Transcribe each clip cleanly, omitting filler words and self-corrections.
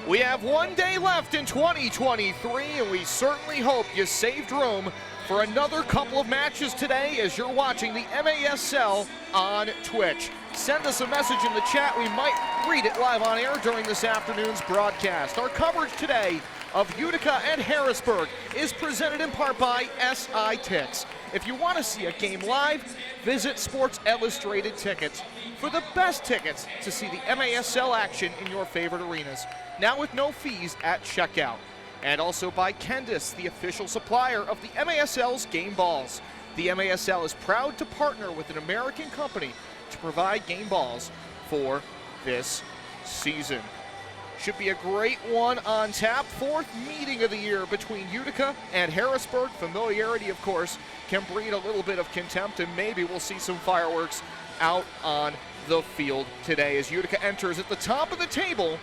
We have one day left in 2023, and we certainly hope you saved room for another couple of matches today as you're watching the MASL on Twitch. Send us a message in the chat. We might read it live on air during this afternoon's broadcast. Our coverage today of Utica and Harrisburg is presented in part by SI Tix. If you want to see a game live, visit Sports Illustrated Tickets for the best tickets to see the MASL action in your favorite arenas, now with no fees at checkout. And also by Kendis, the official supplier of the MASL's game balls. The MASL is proud to partner with an American company to provide game balls for this season. Should be a great one on tap. Fourth meeting of the year between Utica and Harrisburg. Familiarity, of course, can breed a little bit of contempt, and maybe we'll see some fireworks out on the field today as Utica enters at the top of the table.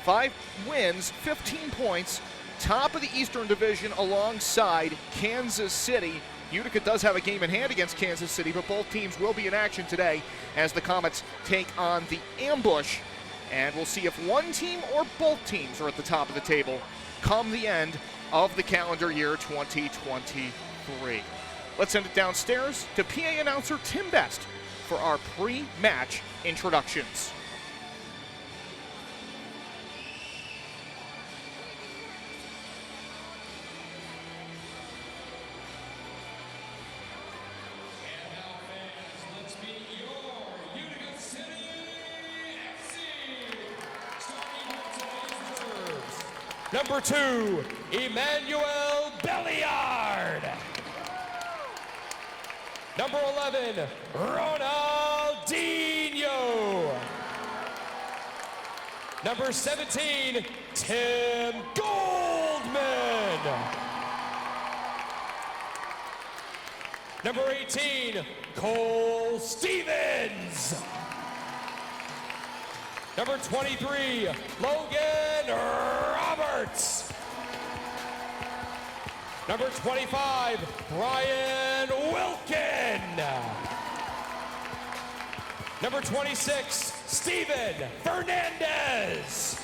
5 wins, 15 points, top of the Eastern Division alongside Kansas City. Utica does have a game in hand against Kansas City, but both teams will be in action today as the Comets take on the Ambush. And we'll see if one team or both teams are at the top of the table come the end of the calendar year 2023. Let's send it downstairs to PA announcer Tim Best for our pre-match introductions. Number 2, Emmanuel Belliard. Number 11, Ronaldinho. Number 17, Tim Goldman. Number 18, Cole Stevens. Number 23, Logan Roberts. Number 25, Brian Wilkin. Number 26, Steven Fernandez.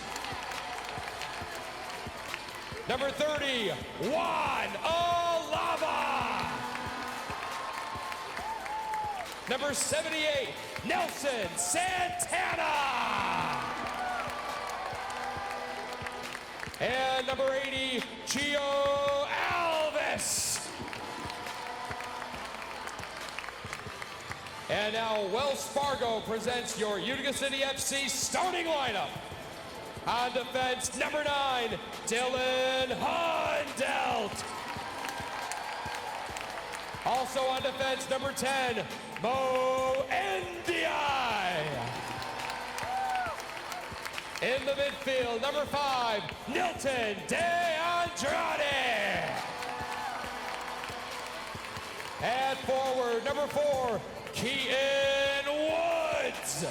Number 30, Juan Alava. Number 78, Nelson Santana. And number 80, Gio Alves. And now Wells Fargo presents your Utica City FC starting lineup. On defense, number 9, Dylan Hundelt. Also on defense, number 10, Mo Ndiaye. In the midfield, number 5, Nilton De Andrade. At forward, number 4, Keaton Woods.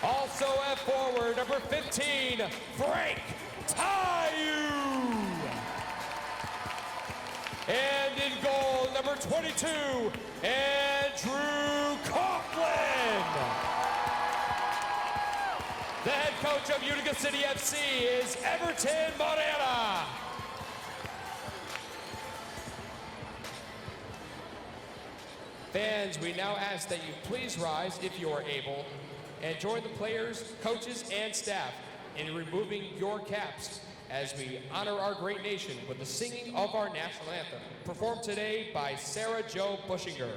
Also at forward, number 15, Frank Tayu. And in goal, number 22, Andrew Coughlin. The head coach of Utica City FC is Everton Morera. Fans, we now ask that you please rise if you are able and join the players, coaches, and staff in removing your caps as we honor our great nation with the singing of our national anthem, performed today by Sarah Jo Bushinger.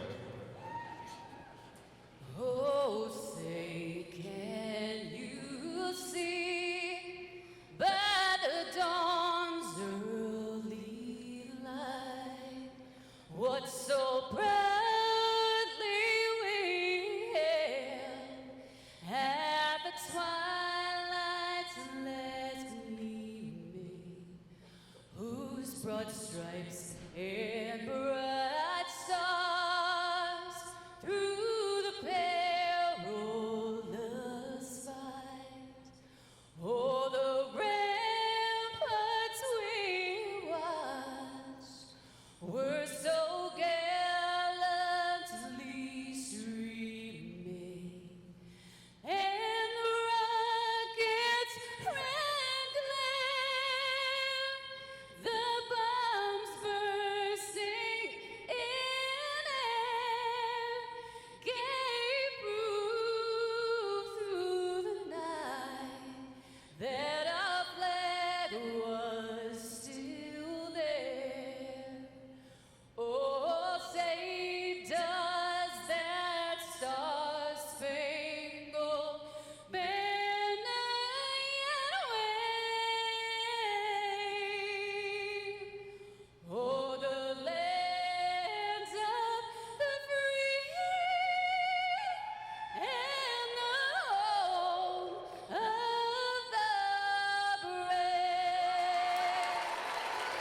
Oh, say, can you see by the dawn's early light what so proudly we hailed at the twilight's last gleaming, whose broad stripes and bright stars through the perilous fight, oh, the ramparts we watched were so gallantly streaming, and the rocket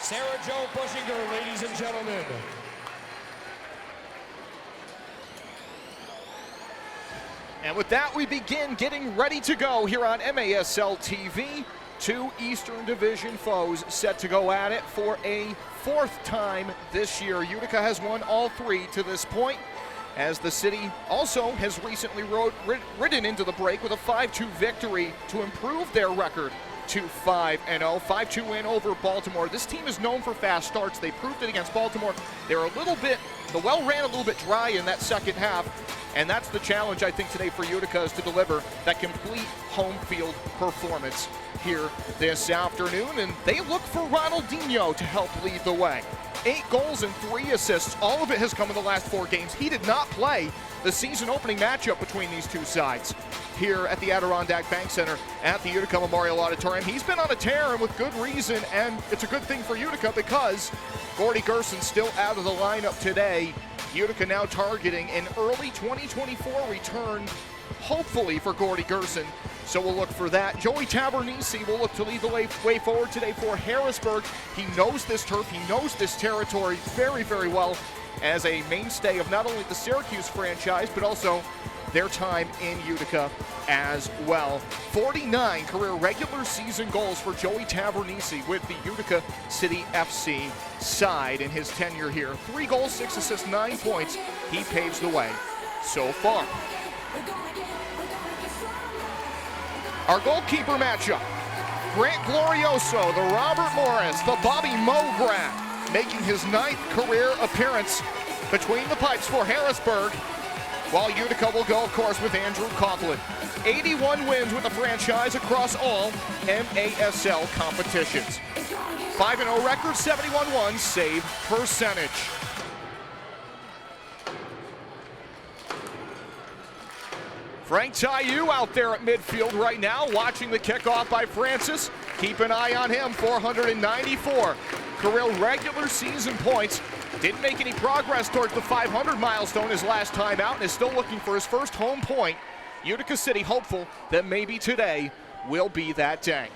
Sarah Jo Bushinger, ladies and gentlemen. And with that, we begin getting ready to go here on MASL TV. Two Eastern Division foes set to go at it for a fourth time this year. Utica has won all three to this point, as the city also has recently ridden into the break with a 5-2 victory to improve their record to 5-0. 5-2 win over Baltimore. This team is known for fast starts. They proved it against Baltimore. The well ran a little bit dry in that second half, and that's the challenge, I think, today for Utica, is to deliver that complete home field performance here this afternoon. And they look for Ronaldinho to help lead the way. 8 goals and 3 assists. All of it has come in the last 4 games. He did not play the season opening matchup between these two sides here at the Adirondack Bank Center at the Utica Memorial Auditorium. He's been on a tear, and with good reason, and it's a good thing for Utica because Gordy Gerson's still out of the lineup today. Utica now targeting an early 2024 return, hopefully, for Gordy Gerson. So we'll look for that. Joey Tavernisi will look to lead the way forward today for Harrisburg. He knows this turf, he knows this territory very, very well, as a mainstay of not only the Syracuse franchise, but also their time in Utica as well. 49 career regular season goals for Joey Tavernisi with the Utica City FC side in his tenure here. 3 goals, 6 assists, 9 points. He paves the way so far. Our goalkeeper matchup: Grant Glorioso, the Robert Morris, the Bobby Mograt, making his 9th career appearance between the pipes for Harrisburg, while Utica will go, of course, with Andrew Coughlin. 81 wins with the franchise across all MASL competitions. 5-0 record, 71-1 save percentage. Frank Tayu out there at midfield right now, watching the kickoff by Francis. Keep an eye on him. 494 career regular season points. Didn't make any progress towards the 500 milestone his last time out, and is still looking for his first home point. Utica City hopeful that maybe today will be that day.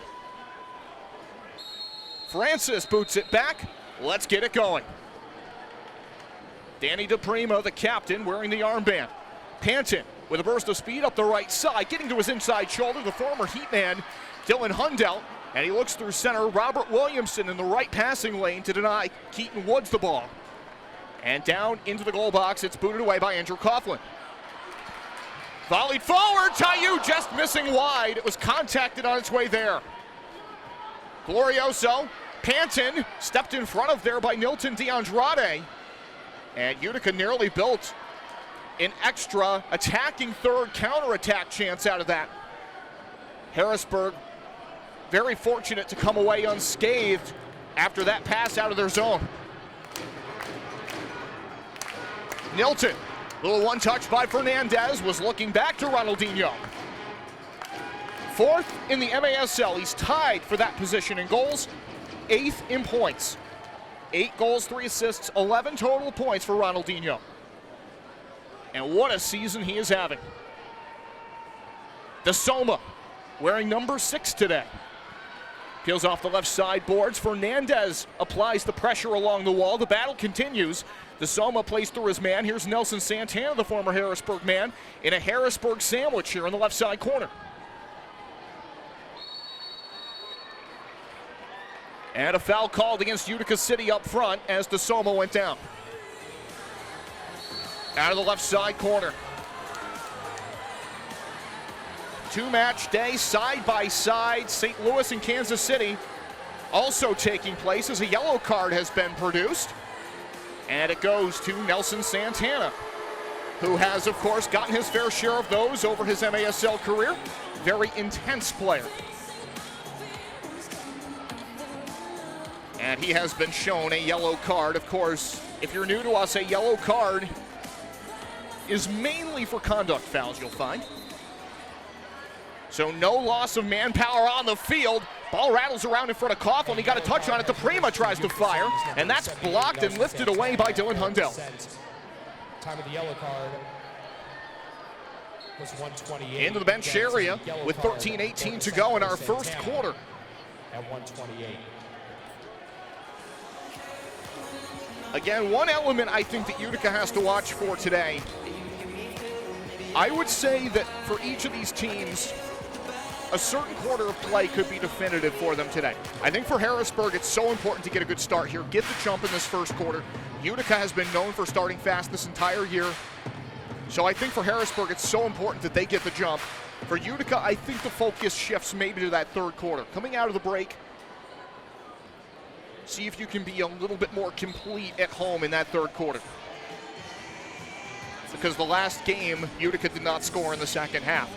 Francis boots it back. Let's get it going. Danny DePrima, the captain, wearing the armband. Panton with a burst of speed up the right side, getting to his inside shoulder, the former Heat man, Dylan Hundelt, and he looks through center. Robert Williamson in the right passing lane to deny Keaton Woods the ball. And down into the goal box, it's booted away by Andrew Coughlin. Volleyed forward, Tayu just missing wide. It was contacted on its way there. Glorioso, Panton stepped in front of there by Nilton DeAndrade. And Utica nearly built an extra attacking third counterattack chance out of that. Harrisburg very fortunate to come away unscathed after that pass out of their zone. Nilton, little one touch by Fernandez, was looking back to Ronaldinho. 4th in the MASL, he's tied for that position in goals, 8th in points. 8 goals, 3 assists, 11 total points for Ronaldinho. And what a season he is having. DeSoma, wearing number 6 today. Peels off the left side boards. Fernandez applies the pressure along the wall. The battle continues. DeSoma plays through his man. Here's Nelson Santana, the former Harrisburg man, in a Harrisburg sandwich here in the left side corner. And a foul called against Utica City up front as DeSoma went down. Out of the left side corner. 2-match day, side by side. St. Louis and Kansas City also taking place as a yellow card has been produced. And it goes to Nelson Santana, who has, of course, gotten his fair share of those over his MASL career. Very intense player. And he has been shown a yellow card. Of course, if you're new to us, a yellow card is mainly for conduct fouls, you'll find. So no loss of manpower on the field. Ball rattles around in front of Coughlin. He got a touch on it. DePrima tries to fire, and that's blocked and lifted away by Dylan Hundelt. Time of the yellow card was 1:28. Into the bench area with 13:18 to go in our first quarter. At 1:28. Again, one element I think that Utica has to watch for today, I would say that for each of these teams, a certain quarter of play could be definitive for them today. I think for Harrisburg, it's so important to get a good start here. Get the jump in this first quarter. Utica has been known for starting fast this entire year. So I think for Harrisburg, it's so important that they get the jump. For Utica, I think the focus shifts maybe to that third quarter. Coming out of the break, see if you can be a little bit more complete at home in that third quarter. Because the last game, Utica did not score in the second half.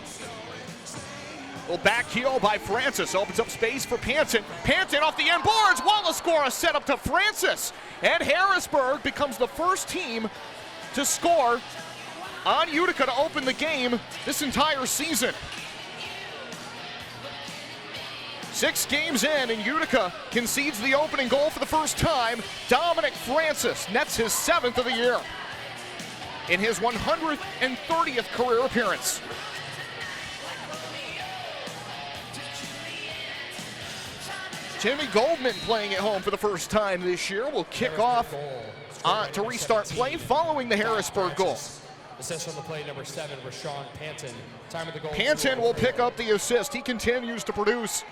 Well, back heel by Francis opens up space for Panton. Panton off the end boards. Wallace score a set up to Francis. And Harrisburg becomes the first team to score on Utica to open the game this entire season. 6 games in, and Utica concedes the opening goal for the first time. Dominic Francis nets his 7th of the year in his 130th career appearance. Timmy Goldman playing at home for the first time this year will kick off to restart play following the Harrisburg goal. Assist on the play, number 7, Rashawn Panton. Time of the goal. Panton will pick up the assist. He continues to produce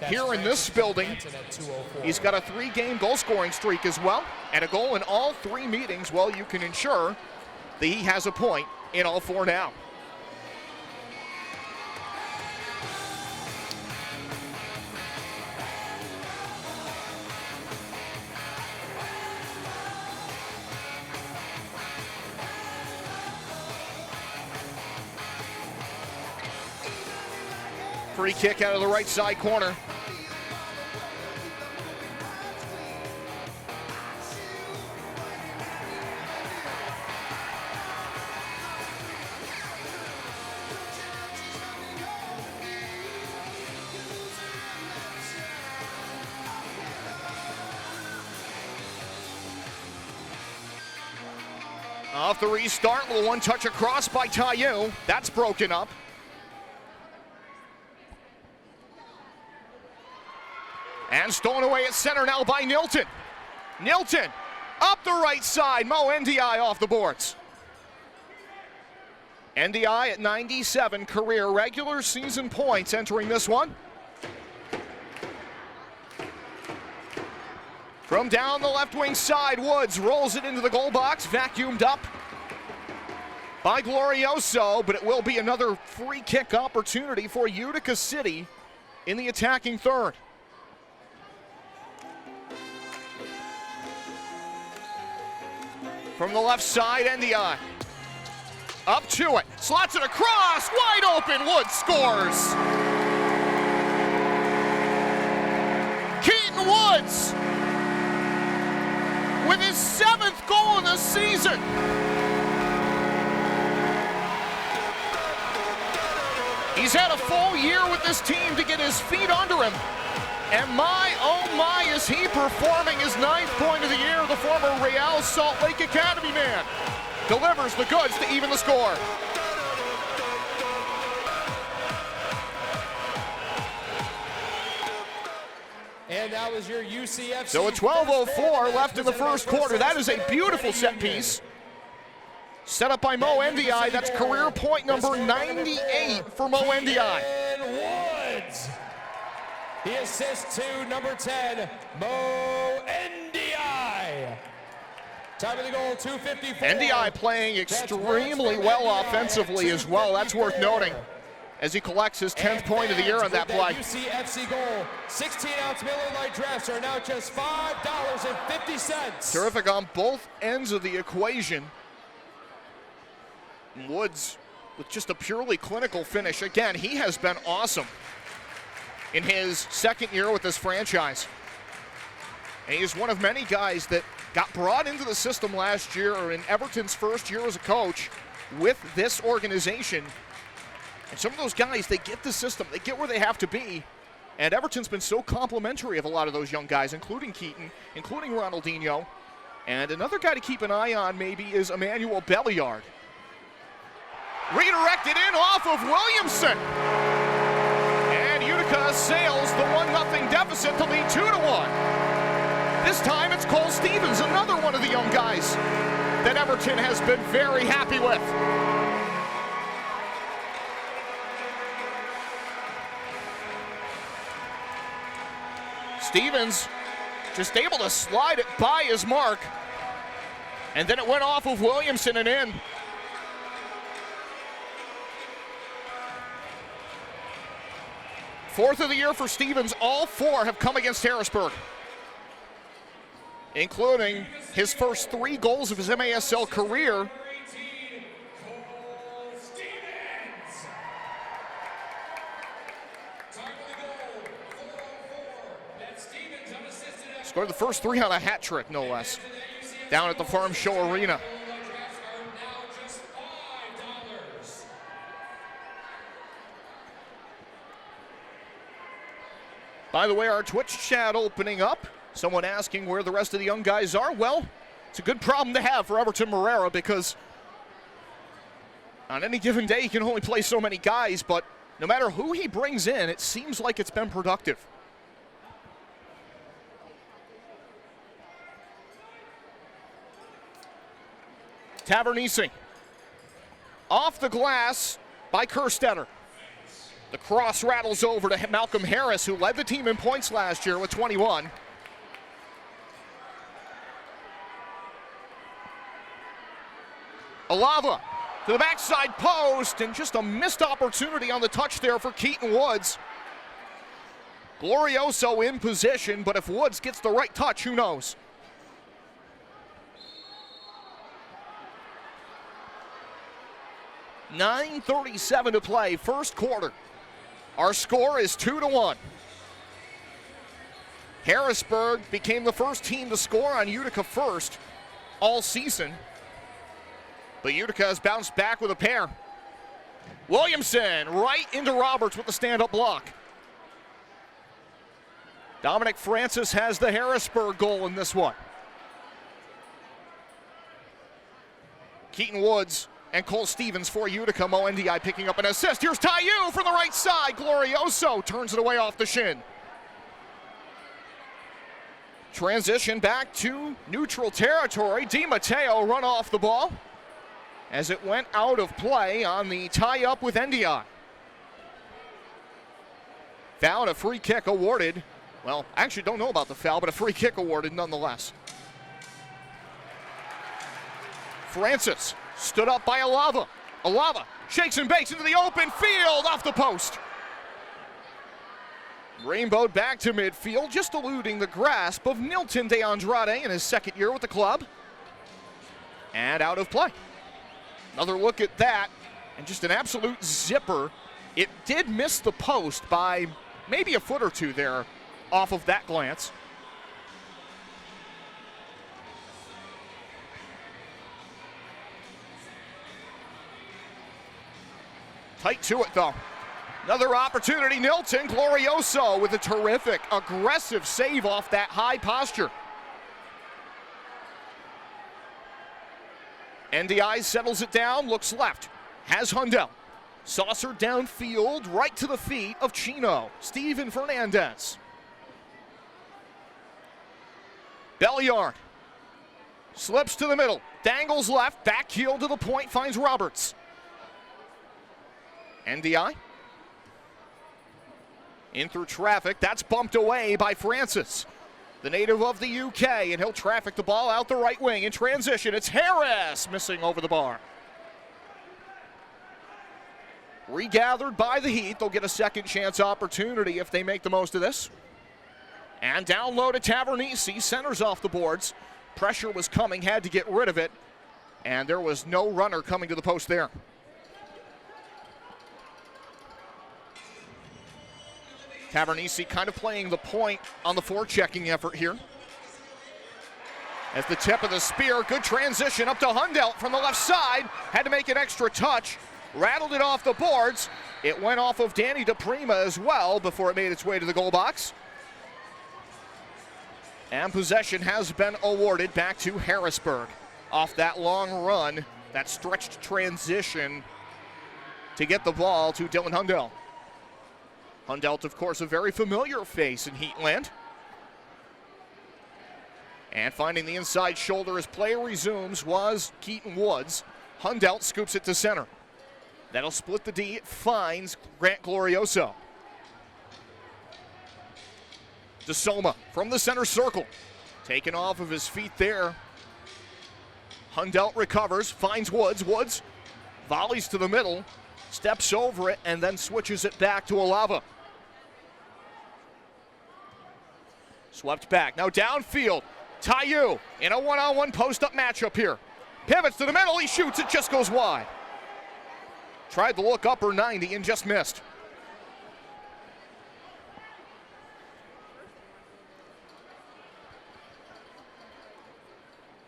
here in this building. He's got a 3-game goal-scoring streak as well, and a goal in all 3 meetings. Well, you can ensure that he has a point in all 4 now. Free kick out of the right side corner. Off the restart, little one-touch across by Tayu. That's broken up. And stolen away at center now by Nilton. Nilton up the right side. Mo NDI off the boards. NDI at 97 career regular season points entering this one. From down the left wing side, Woods rolls it into the goal box, vacuumed up by Glorioso, but it will be another free kick opportunity for Utica City in the attacking third. From the left side, NDI. Up to it. Slots it across. Wide open. Woods scores. Keaton Woods with his 7th goal of the season. He's had a full year with this team to get his feet under him. And my, oh my, is he performing his 9th point of the year. The former Real Salt Lake Academy man delivers the goods to even the score. And that was your UCFC. So a 12:04 left in the first quarter. That is a beautiful set piece. Set up by Mo NDI. That's career point number 98 for Mo NDI. And Woods. He assists to number 10, Mo NDI. Time of the goal, 2:54. NDI playing extremely well offensively as well. That's worth noting as he collects his 10th point of the year on that play. UCFC goal, 16-ounce Miller Lite drafts are now just $5.50. Terrific on both ends of the equation. Woods with just a purely clinical finish. Again, he has been awesome in his 2nd year with this franchise. And he's one of many guys that got brought into the system last year, or in Everton's first year as a coach with this organization. And some of those guys, they get the system, they get where they have to be. And Everton's been so complimentary of a lot of those young guys, including Keaton, including Ronaldinho. And another guy to keep an eye on maybe is Emmanuel Belliard. Redirected in off of Williamson. And Utica sails the 1-0 deficit to lead 2-1. This time it's Cole Stevens, another one of the young guys that Everton has been very happy with. Stevens just able to slide it by his mark. And then it went off of Williamson and in. Fourth of the year for Stevens. All four have come against Harrisburg, including his first 3 goals of his MASL career. Scored the first 3 on a hat trick, no less, down at the Farm Show Arena. By the way, our Twitch chat opening up. Someone asking where the rest of the young guys are. Well, it's a good problem to have for Everton Moreira, because on any given day he can only play so many guys, but no matter who he brings in, it seems like it's been productive. Tavernisi off the glass by Kerstetter. The cross rattles over to Malcolm Harris, who led the team in points last year with 21. Alava to the backside post, and just a missed opportunity on the touch there for Keaton Woods. Glorioso in position, but if Woods gets the right touch, who knows? .9:37 to play, first quarter. Our score is 2-1. Harrisburg became the first team to score on Utica first all season, but Utica has bounced back with a pair. Williamson right into Roberts with the stand-up block. Dominic Francis has the Harrisburg goal in this one. Keaton Woods and Cole Stevens for Utica. Mo Ndi picking up an assist. Here's Taiyu from the right side. Glorioso turns it away off the shin. Transition back to neutral territory. Di Matteo run off the ball as it went out of play on the tie-up with Ndi. Foul and a free kick awarded. Well, I actually don't know about the foul, but a free kick awarded nonetheless. Francis stood up by Alava. Alava shakes and bakes into the open field off the post. Rainbowed back to midfield, just eluding the grasp of Nilton de Andrade in his second year with the club. And out of play. Another look at that, and just an absolute zipper. It did miss the post by maybe a foot or two there off of that glance. Tight to it, though. Another opportunity, Nilton. Glorioso with a terrific, aggressive save off that high posture. NDI settles it down, looks left, has Hundell. Saucer downfield, right to the feet of Chino. Steven Fernandez. Belliard slips to the middle, dangles left, back heel to the point, finds Roberts. NDI in through traffic. That's bumped away by Francis, the native of the UK, and he'll traffic the ball out the right wing in transition. It's Harris missing over the bar. Regathered by the Heat. They'll get a second chance opportunity if they make the most of this. And down low to Tavernisi, centers off the boards. Pressure was coming, had to get rid of it, and there was no runner coming to the post there. Tavernisi kind of playing the point on the forechecking effort here. As the tip of the spear, good transition up to Hundell from the left side. Had to make an extra touch, rattled it off the boards. It went off of Danny DePrima as well before it made its way to the goal box. And possession has been awarded back to Harrisburg off that long run, that stretched transition to get the ball to Dylan Hundell. Hundell, of course, a very familiar face in Heatland. And finding the inside shoulder as play resumes was Keaton Woods. Hundelt scoops it to center. That'll split the D. It finds Grant Glorioso. DeSoma from the center circle. Taken off of his feet there. Hundelt recovers, finds Woods. Woods volleys to the middle, steps over it, and then switches it back to Alava. Swept back, now downfield. Taiyu in a one-on-one post-up matchup here. Pivots to the middle, he shoots, it just goes wide. Tried to look upper 90 and just missed.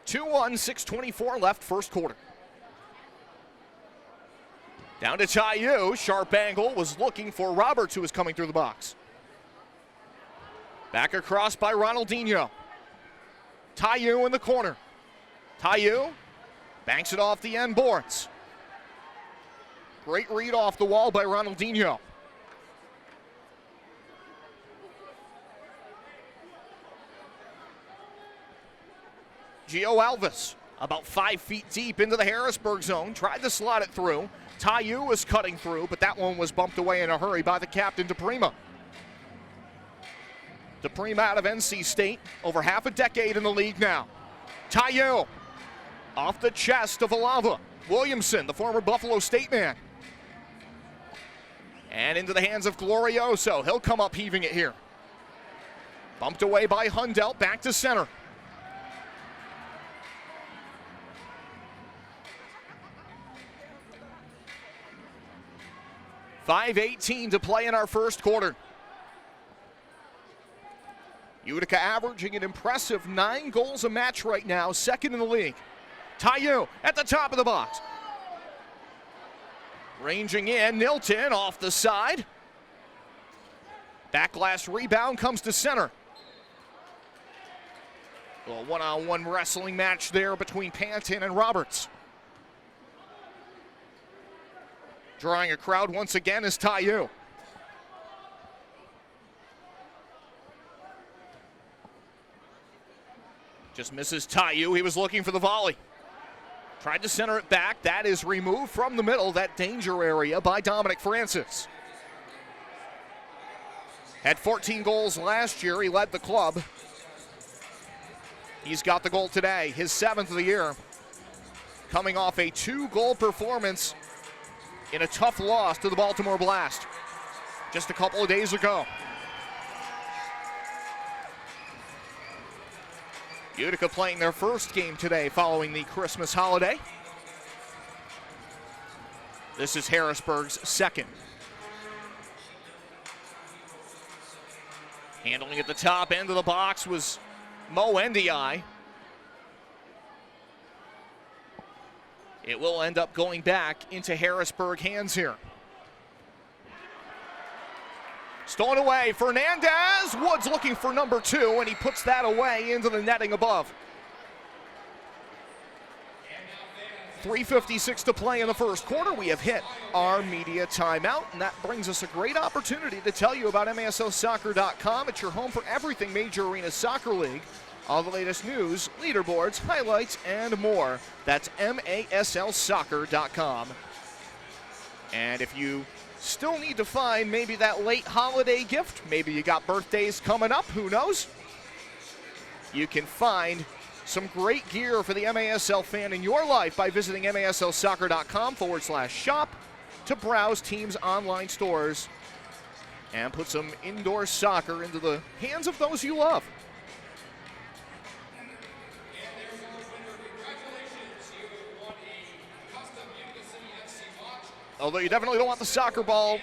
(2-1), 6:24 left, first quarter. Down to Taiyu, sharp angle, was looking for Roberts, who was coming through the box. Back across by Ronaldinho. Taiyu in the corner. Taiyu banks it off the end boards. Great read off the wall by Ronaldinho. Gio Alvis, about 5 feet deep into the Harrisburg zone, tried to slot it through. Taiyu was cutting through, but that one was bumped away in a hurry by the captain, DePrima. DePrima out of NC State, over half a decade in the league now. Taiyu, off the chest of Alava. Williamson, the former Buffalo State man. And into the hands of Glorioso. He'll come up heaving it here. Bumped away by Hundelt, back to center. .5:18 to play in our first quarter. Utica averaging an impressive 9 goals a match right now, second in the league. Taiyu at the top of the box. Ranging in, Nilton off the side. Backlash rebound comes to center. A little one-on-one wrestling match there between Panton and Roberts. Drawing a crowd once again is Taiyu. Just misses Taiyu. He was looking for the volley. Tried to center it back. That is removed from the middle, that danger area, by Dominic Francis. Had 14 goals last year. He led the club. He's got the goal today, his 7th of the year. Coming off a 2-goal performance in a tough loss to the Baltimore Blast just a couple of days ago. Utica playing their first game today following the Christmas holiday. This is Harrisburg's second. Handling at the top end of the box was Mo Ndiaye. It will end up going back into Harrisburg hands here. Stolen away, Fernandez. Woods looking for number 2, and he puts that away into the netting above. 3:56 to play in the first quarter. We have hit our media timeout, and that brings us a great opportunity to tell you about MASLsoccer.com. It's your home for everything Major Arena Soccer League. All the latest news, leaderboards, highlights, and more. That's MASLsoccer.com. And if you still need to find maybe that late holiday gift, maybe you got birthdays coming up, who knows? You can find some great gear for the MASL fan in your life by visiting MASLsoccer.com/shop to browse teams' online stores and put some indoor soccer into the hands of those you love. Although you definitely don't want the soccer ball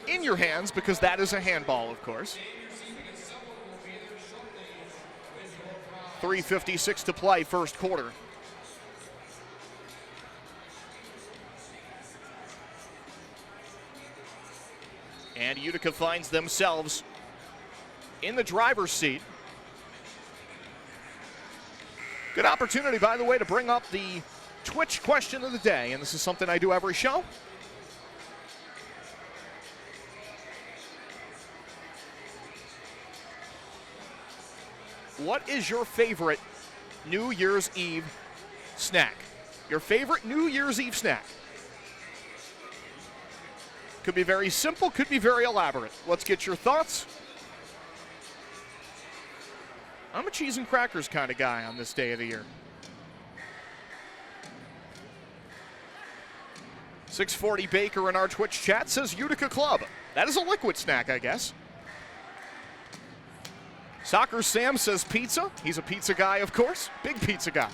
in your hands, because that is a handball, of course. 3:56 to play, first quarter. And Utica finds themselves in the driver's seat. Good opportunity, by the way, to bring up the Twitch question of the day, and this is something I do every show. What is your favorite New Year's Eve snack. Your favorite New Year's Eve snack. Could be very simple, could be very elaborate. Let's get your thoughts. I'm a cheese and crackers kind of guy on this day of the year. 640 Baker in our Twitch chat says Utica Club. That is a liquid snack, I guess. Soccer Sam says pizza. He's a pizza guy, of course. Big pizza guy.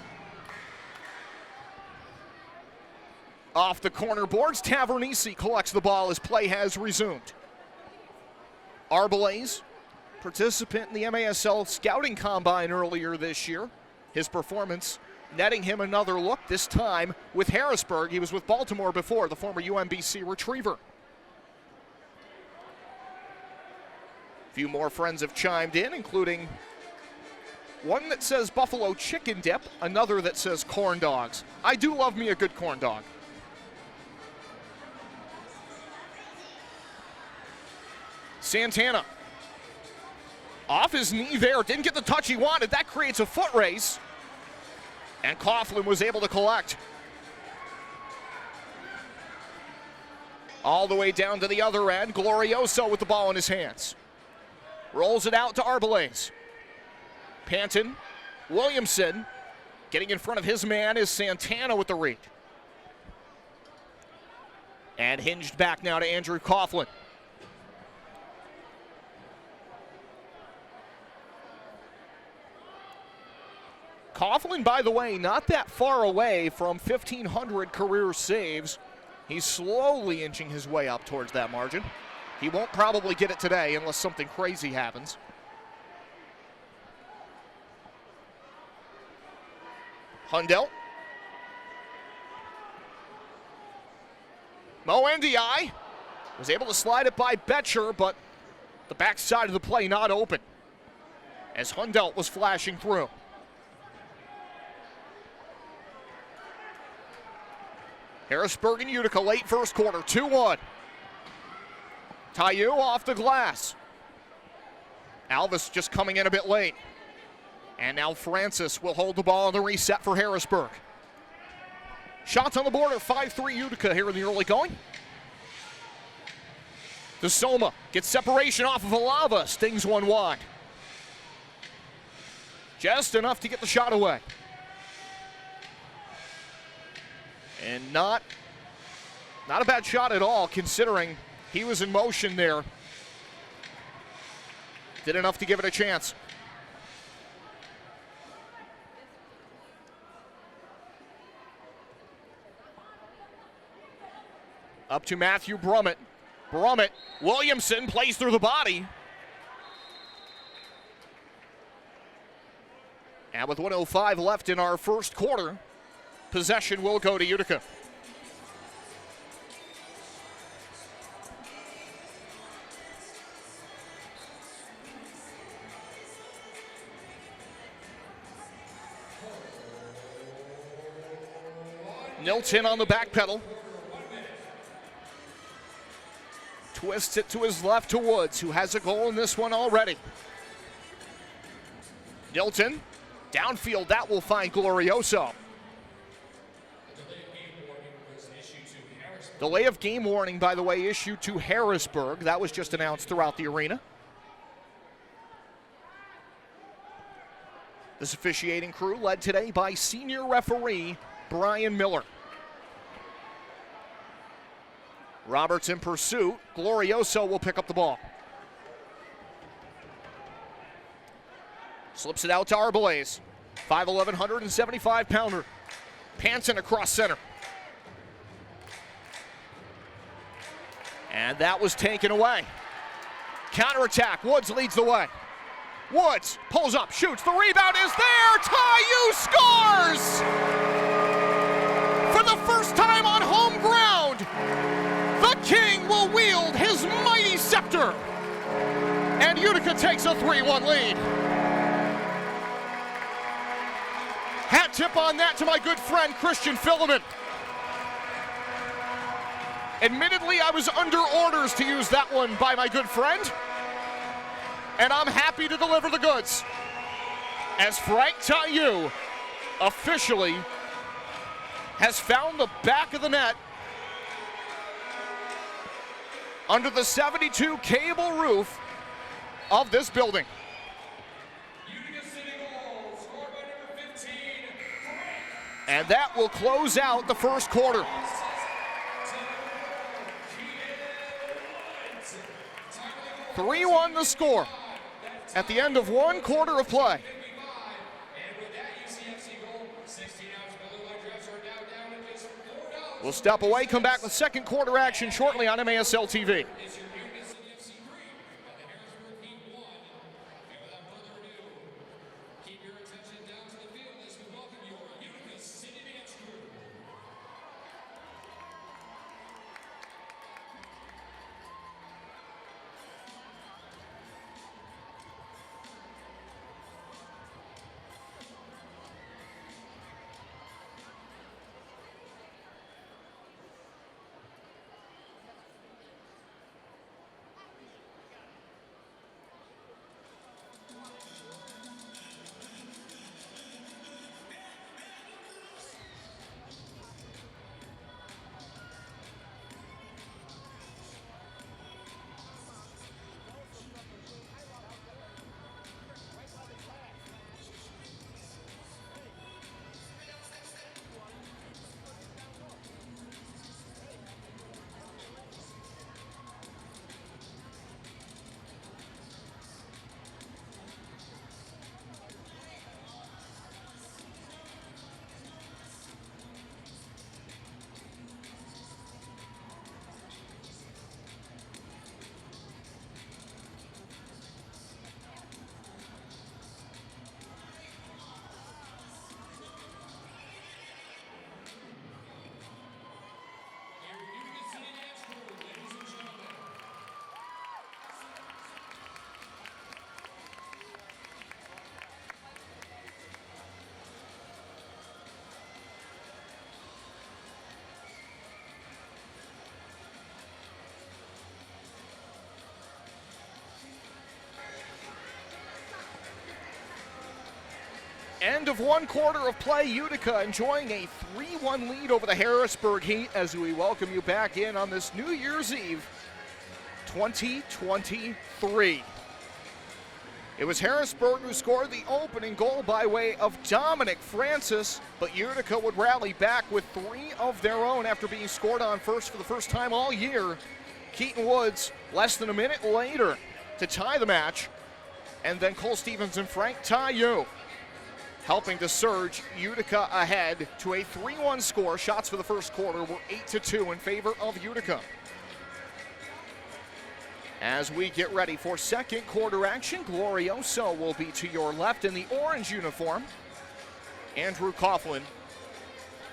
Off the corner boards, Tavernisi collects the ball as play has resumed. Arbelaze, participant in the MASL scouting combine earlier this year. His performance netting him another look, this time with Harrisburg. He was with Baltimore before, the former UMBC retriever. A few more friends have chimed in, including one that says buffalo chicken dip, another that says corn dogs. I do love me a good corn dog. Santana. Off his knee there, didn't get the touch he wanted. That creates a foot race. And Coughlin was able to collect. All the way down to the other end, Glorioso with the ball in his hands. Rolls it out to Arbelaze. Panton, Williamson, getting in front of his man is Santana with the read. And hinged back now to Andrew Coughlin. Coughlin, by the way, not that far away from 1,500 career saves. He's slowly inching his way up towards that margin. He won't probably get it today unless something crazy happens. Hundelt. Mo Ndiaye was able to slide it by Betcher, but the backside of the play not open as Hundelt was flashing through. Harrisburg and Utica late first quarter, 2-1. Tayu off the glass. Alvis just coming in a bit late. And now Francis will hold the ball on the reset for Harrisburg. Shots on the board are 5-3 Utica here in the early going. DeSoma gets separation off of Alava, stings one wide. Just enough to get the shot away. And not a bad shot at all, considering he was in motion there. Did enough to give it a chance. Up to Matthew Brummett. Brummett, Williamson plays through the body. And with 1:05 left in our first quarter, possession will go to Utica. Nilton on the back pedal. Twists it to his left to Woods, who has a goal in this one already. Nilton, downfield, that will find Glorioso. Delay of game warning, by the way, issued to Harrisburg. That was just announced throughout the arena. This officiating crew led today by senior referee Brian Miller. Roberts in pursuit. Glorioso will pick up the ball. Slips it out to Arbelaze. 5'11", 175-pounder. Panton across center. And that was taken away. Counterattack. Woods leads the way. Woods pulls up, shoots. The rebound is there. Tayu scores! For the first time on home ground, the King will wield his mighty scepter. And Utica takes a 3-1 lead. Hat tip on that to my good friend Christian Filament. Admittedly, I was under orders to use that one by my good friend, and I'm happy to deliver the goods. As Frank Tayu officially has found the back of the net under the 72 cable roof of this building. Utica City goal, scored by number 15. And that will close out the first quarter. 3-1 the score at the end of one quarter of play. We'll step away, come back with second quarter action shortly on MASL TV. End of one quarter of play. Utica enjoying a 3-1 lead over the Harrisburg Heat as we welcome you back in on this New Year's Eve 2023. It was Harrisburg who scored the opening goal by way of Dominic Francis, but Utica would rally back with three of their own after being scored on first for the first time all year. Keaton Woods less than a minute later to tie the match, and then Cole Stevens and Frank Taillou helping to surge Utica ahead to a 3-1 score. Shots for the first quarter were 8-2 in favor of Utica. As we get ready for second quarter action, Glorioso will be to your left in the orange uniform. Andrew Coughlin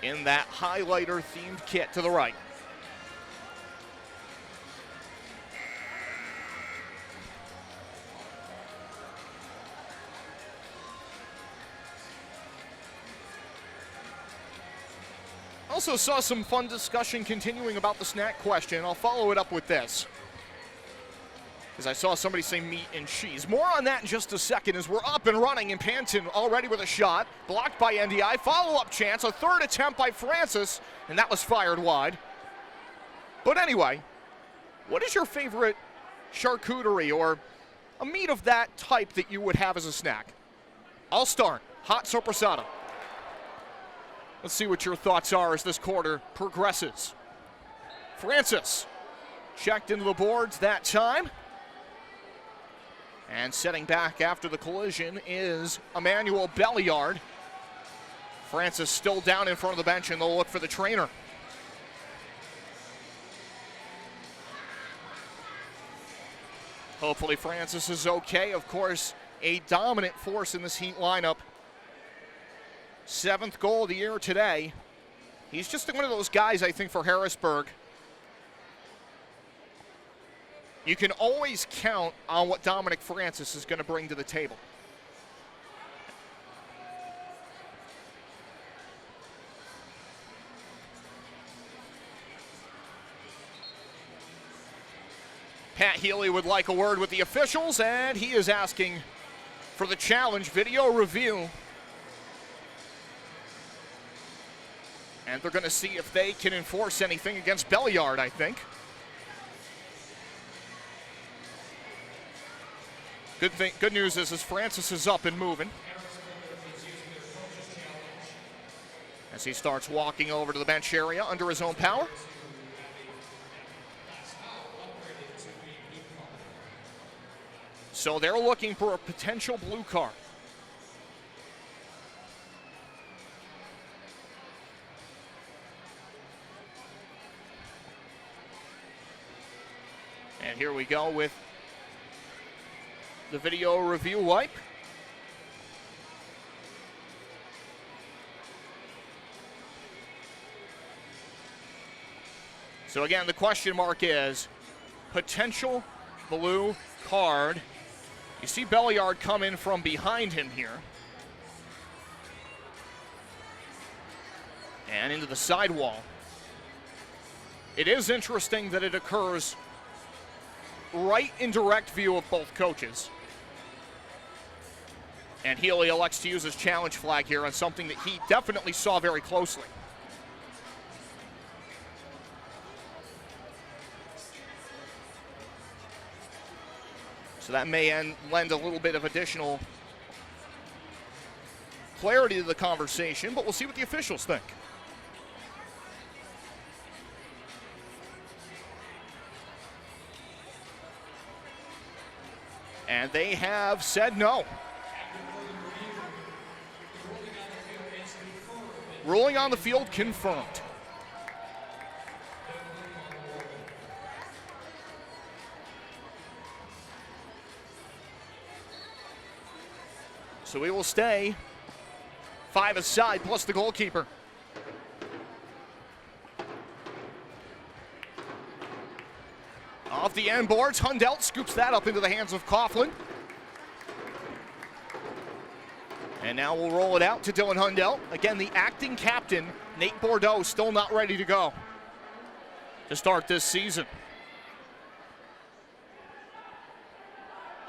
in that highlighter-themed kit to the right. Also saw some fun discussion continuing about the snack question. I'll follow it up with this, as I saw somebody say meat and cheese. More on that in just a second as we're up and running, and Panton already with a shot. Blocked by NDI. Follow-up chance. A third attempt by Francis, and that was fired wide. But anyway, what is your favorite charcuterie or a meat of that type that you would have as a snack? I'll start. Hot sopressata. Let's see what your thoughts are as this quarter progresses. Francis checked into the boards that time. And setting back after the collision is Emmanuel Belliard. Francis still down in front of the bench, and they'll look for the trainer. Hopefully Francis is okay. Of course, a dominant force in this Heat lineup. 7th goal of the year today. He's just one of those guys, I think, for Harrisburg. You can always count on what Dominic Francis is going to bring to the table. Pat Healy would like a word with the officials, and he is asking for the challenge video review. And they're going to see if they can enforce anything against Belliard, I think. Good news is Francis is up and moving. As he starts walking over to the bench area under his own power. So they're looking for a potential blue card. And here we go with the video review wipe. So again, the question mark is potential blue card. You see Belliard come in from behind him here. And into the sidewall. It is interesting that it occurs right in direct view of both coaches. And Healy elects to use his challenge flag here on something that he definitely saw very closely. So that may lend a little bit of additional clarity to the conversation, but we'll see what the officials think. And they have said no. Ruling on the field confirmed. So we will stay 5 aside plus the goalkeeper. Off the end boards, Hundelt scoops that up into the hands of Coughlin. And now we'll roll it out to Dylan Hundelt. Again, the acting captain, Nate Bordeaux, still not ready to go to start this season.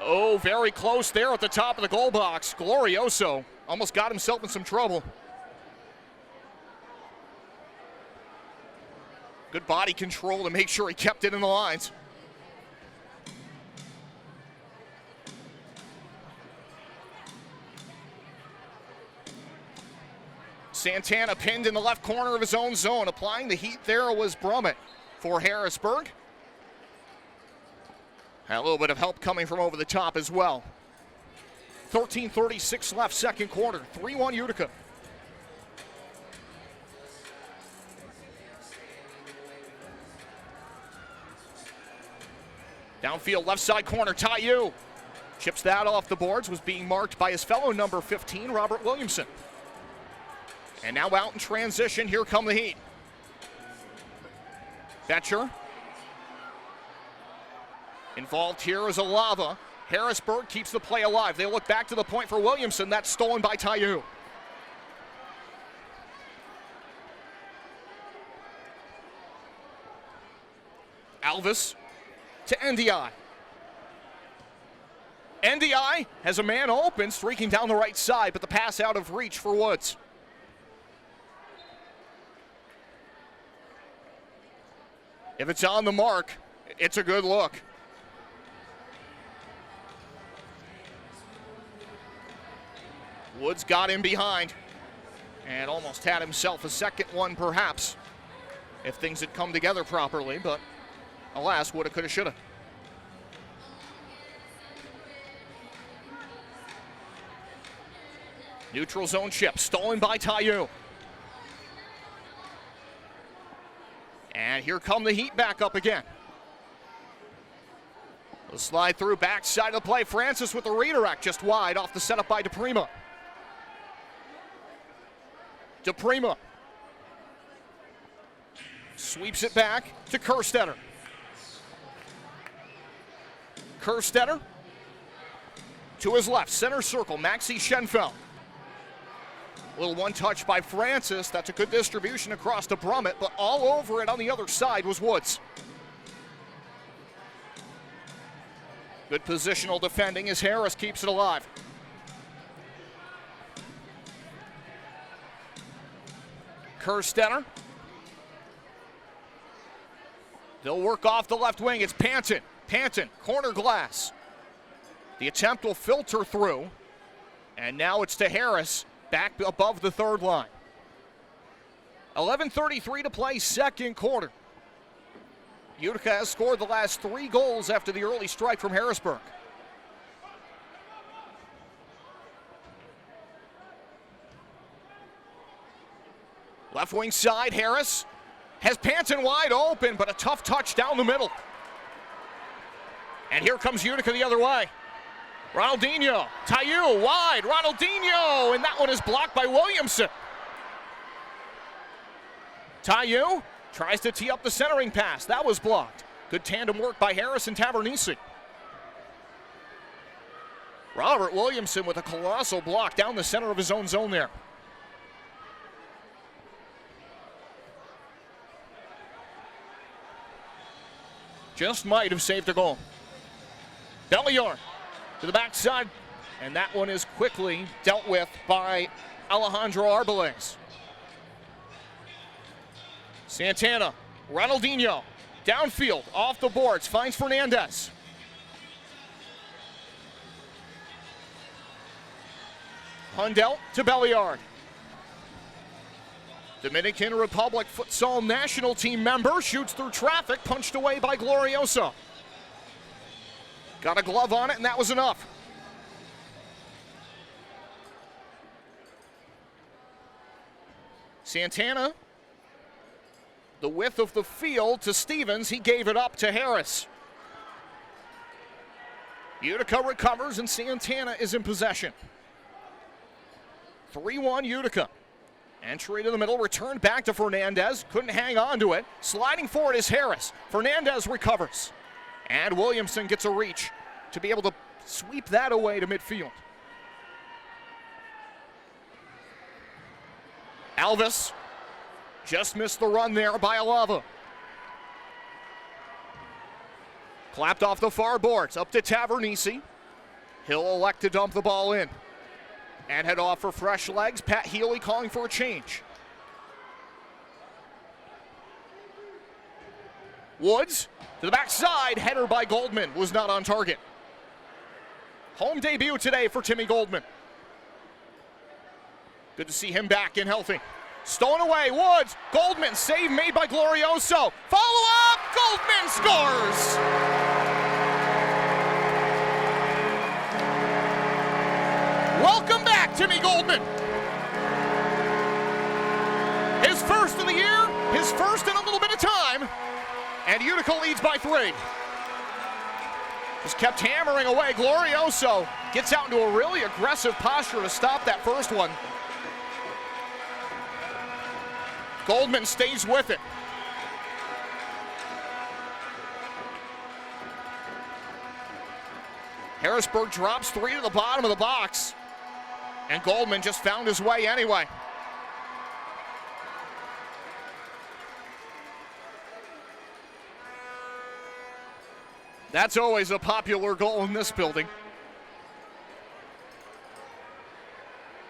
Oh, very close there at the top of the goal box. Glorioso almost got himself in some trouble. Good body control to make sure he kept it in the lines. Santana pinned in the left corner of his own zone. Applying the heat there was Brummett for Harrisburg. Had a little bit of help coming from over the top as well. 13:36 left, second quarter. 3-1 Utica. Downfield, left side corner, Taiyu. Chips that off the boards, was being marked by his fellow number 15, Robert Williamson. And now out in transition, here come the Heat. Betcher. Involved here is Alava. Harrisburg keeps the play alive. They look back to the point for Williamson. That's stolen by Taiyu. Alvis to NDI. NDI has a man open, streaking down the right side, but the pass out of reach for Woods. If it's on the mark, it's a good look. Woods got in behind and almost had himself a second one, perhaps, if things had come together properly, but alas, woulda, coulda, shoulda. Neutral zone chip, stolen by Taiyu. And here come the Heat back up again. The slide through, backside of the play. Francis with the redirect, just wide off the setup by DePrima. DePrima sweeps it back to Kerstetter. Kerstetter to his left, center circle, Maxi Schenfeld. Little one touch by Francis. That's a good distribution across to Brummett, but all over it on the other side was Woods. Good positional defending as Harris keeps it alive. Kerstetter. They'll work off the left wing. It's Panton. Panton, corner glass. The attempt will filter through. And now it's to Harris, back above the third line. 11:33 to play, second quarter. Utica has scored the last 3 goals after the early strike from Harrisburg. Left wing side, Harris has Panton wide open, but a tough touch down the middle. And here comes Utica the other way. Ronaldinho, Tayu wide, Ronaldinho, and that one is blocked by Williamson. Tayu tries to tee up the centering pass. That was blocked. Good tandem work by Harris and Tavernisi. Robert Williamson with a colossal block down the center of his own zone there. Just might have saved a goal. Belliard to the backside, and that one is quickly dealt with by Alejandro Arbeles. Santana, Ronaldinho, downfield, off the boards, finds Fernandez. Hundelt to Belliard. Dominican Republic futsal national team member shoots through traffic, punched away by Glorioso. Got a glove on it, and that was enough. Santana, the width of the field to Stevens. He gave it up to Harris. Utica recovers, and Santana is in possession. 3-1 Utica. Entry to the middle, returned back to Fernandez. Couldn't hang on to it. Sliding forward is Harris. Fernandez recovers. And Williamson gets a reach to be able to sweep that away to midfield. Alvis just missed the run there by Alava. Clapped off the far boards, up to Tavernisi. He'll elect to dump the ball in and head off for fresh legs. Pat Healy calling for a change. Woods to the backside, header by Goldman, was not on target. Home debut today for Timmy Goldman. Good to see him back and healthy. Stolen away, Woods, Goldman, save made by Glorioso. Follow up, Goldman scores! Welcome back, Timmy Goldman. His first of the year, his first in a little bit of time, and Utica leads by 3. Just kept hammering away. Glorioso gets out into a really aggressive posture to stop that first one. Goldman stays with it. Harrisburg drops 3 to the bottom of the box, and Goldman just found his way anyway. That's always a popular goal in this building.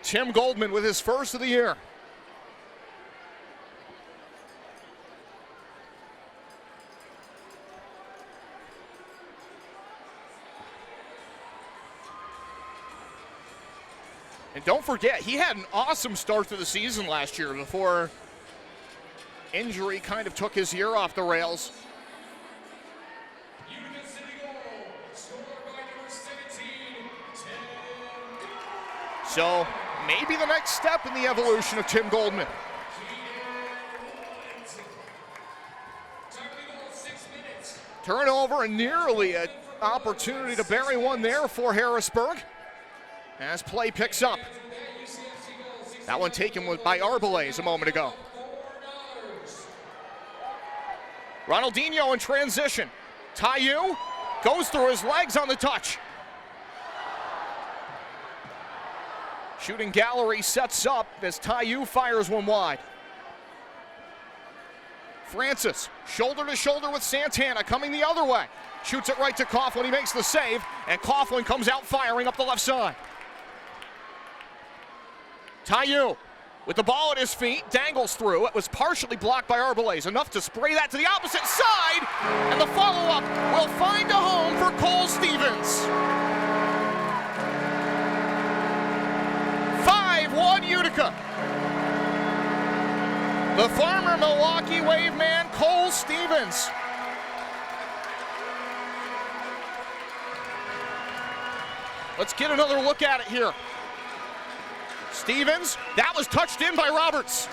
Tim Goldman with his first of the year. And don't forget, he had an awesome start to the season last year before injury kind of took his year off the rails. So maybe the next step in the evolution of Tim Goldman. Turnover and nearly an opportunity to bury one there for Harrisburg as play picks up. That one taken by Arbeles a moment ago. Ronaldinho in transition. Tayu goes through his legs on the touch. Shooting gallery sets up as Tayu fires one wide. Francis, shoulder to shoulder with Santana, coming the other way. Shoots it right to Coughlin. He makes the save, and Coughlin comes out firing up the left side. Tayu with the ball at his feet, dangles through. It was partially blocked by Arbelaez, enough to spray that to the opposite side, and the follow-up will find a home for Cole Stevens. 5-1 Utica. The former Milwaukee Wave man, Cole Stevens. Let's get another look at it here. Stevens, that was touched in by Roberts.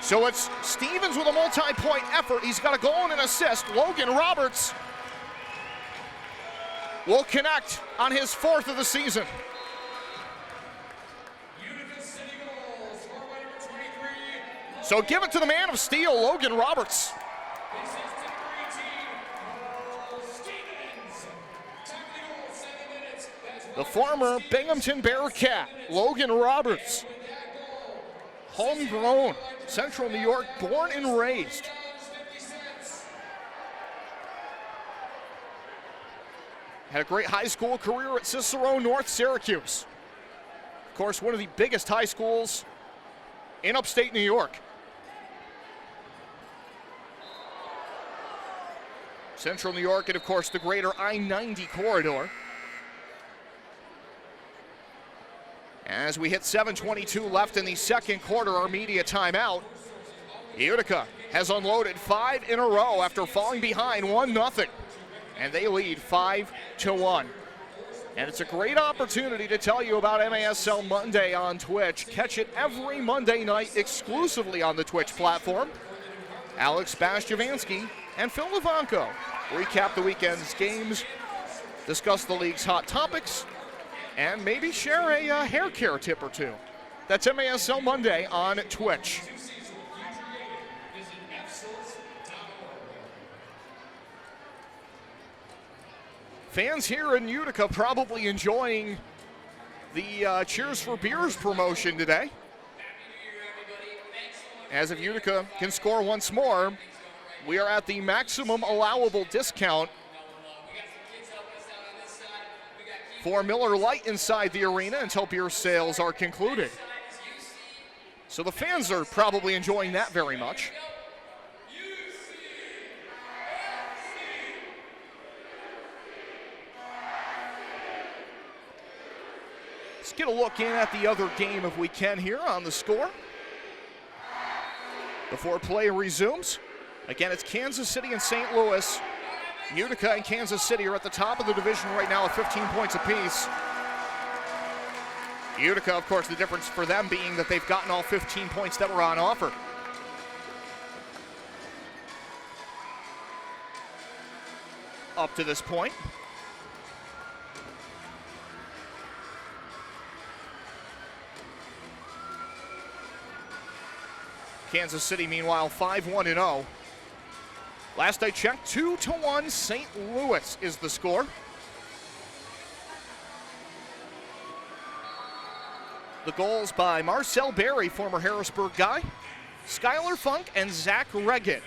So it's Stevens with a multi-point effort. He's got a goal and an assist. Logan Roberts will connect on his 4th of the season. So give it to the man of steel, Logan Roberts. The former Binghamton Bearcat, Logan Roberts. Homegrown, Central New York, born and raised. Had a great high school career at Cicero North Syracuse. Of course, one of the biggest high schools in upstate New York. Central New York and, of course, the greater I-90 corridor. As we hit 7:22 left in the second quarter, our media timeout. Utica has unloaded 5 in a row after falling behind 1-0. And they lead 5-1. And it's a great opportunity to tell you about MASL Monday on Twitch. Catch it every Monday night exclusively on the Twitch platform. Alex Bastiavansky and Phil Levanko recap the weekend's games, discuss the league's hot topics, and maybe share a hair care tip or two. That's MASL Monday on Twitch. Fans here in Utica probably enjoying the Cheers for Beers promotion today. As if Utica can score once more, we are at the maximum allowable discount for Miller Lite inside the arena until beer sales are concluded. So the fans are probably enjoying that very much. Let's get a look in at the other game if we can here on the score before play resumes. Again, it's Kansas City and St. Louis. Utica and Kansas City are at the top of the division right now with 15 points apiece. Utica, of course, the difference for them being that they've gotten all 15 points that were on offer. Up to this point. Kansas City, meanwhile, 5-1-0. Last I checked, 2-1 St. Louis is the score. The goals by Marcel Berry, former Harrisburg guy, Skylar Funk, and Zach Regan.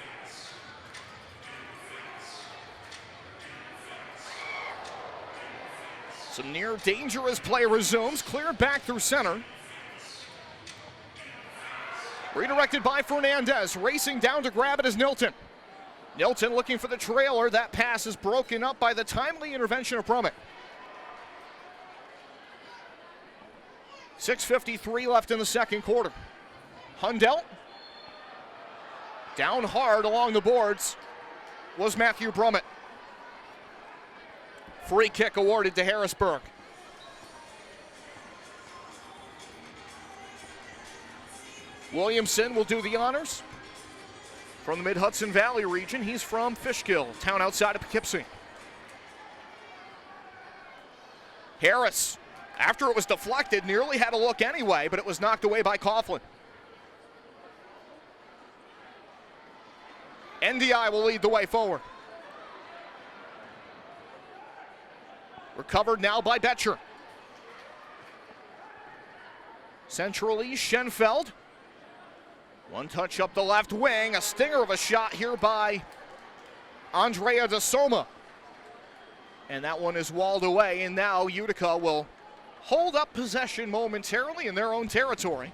Some near dangerous play resumes, cleared back through center. Redirected by Fernandez, racing down to grab it is Nilton. Nilton looking for the trailer. That pass is broken up by the timely intervention of Brummett. 6:53 left in the second quarter. Hundelt down hard along the boards was Matthew Brummett. Free kick awarded to Harrisburg. Williamson will do the honors. From the Mid-Hudson Valley region, he's from Fishkill, town outside of Poughkeepsie. Harris, after it was deflected, nearly had a look anyway, but it was knocked away by Coughlin. NDI will lead the way forward. Recovered now by Betcher. Central East, Schenfeld. One touch up the left wing, a stinger of a shot here by Andrea De Soma. And that one is walled away, and now Utica will hold up possession momentarily in their own territory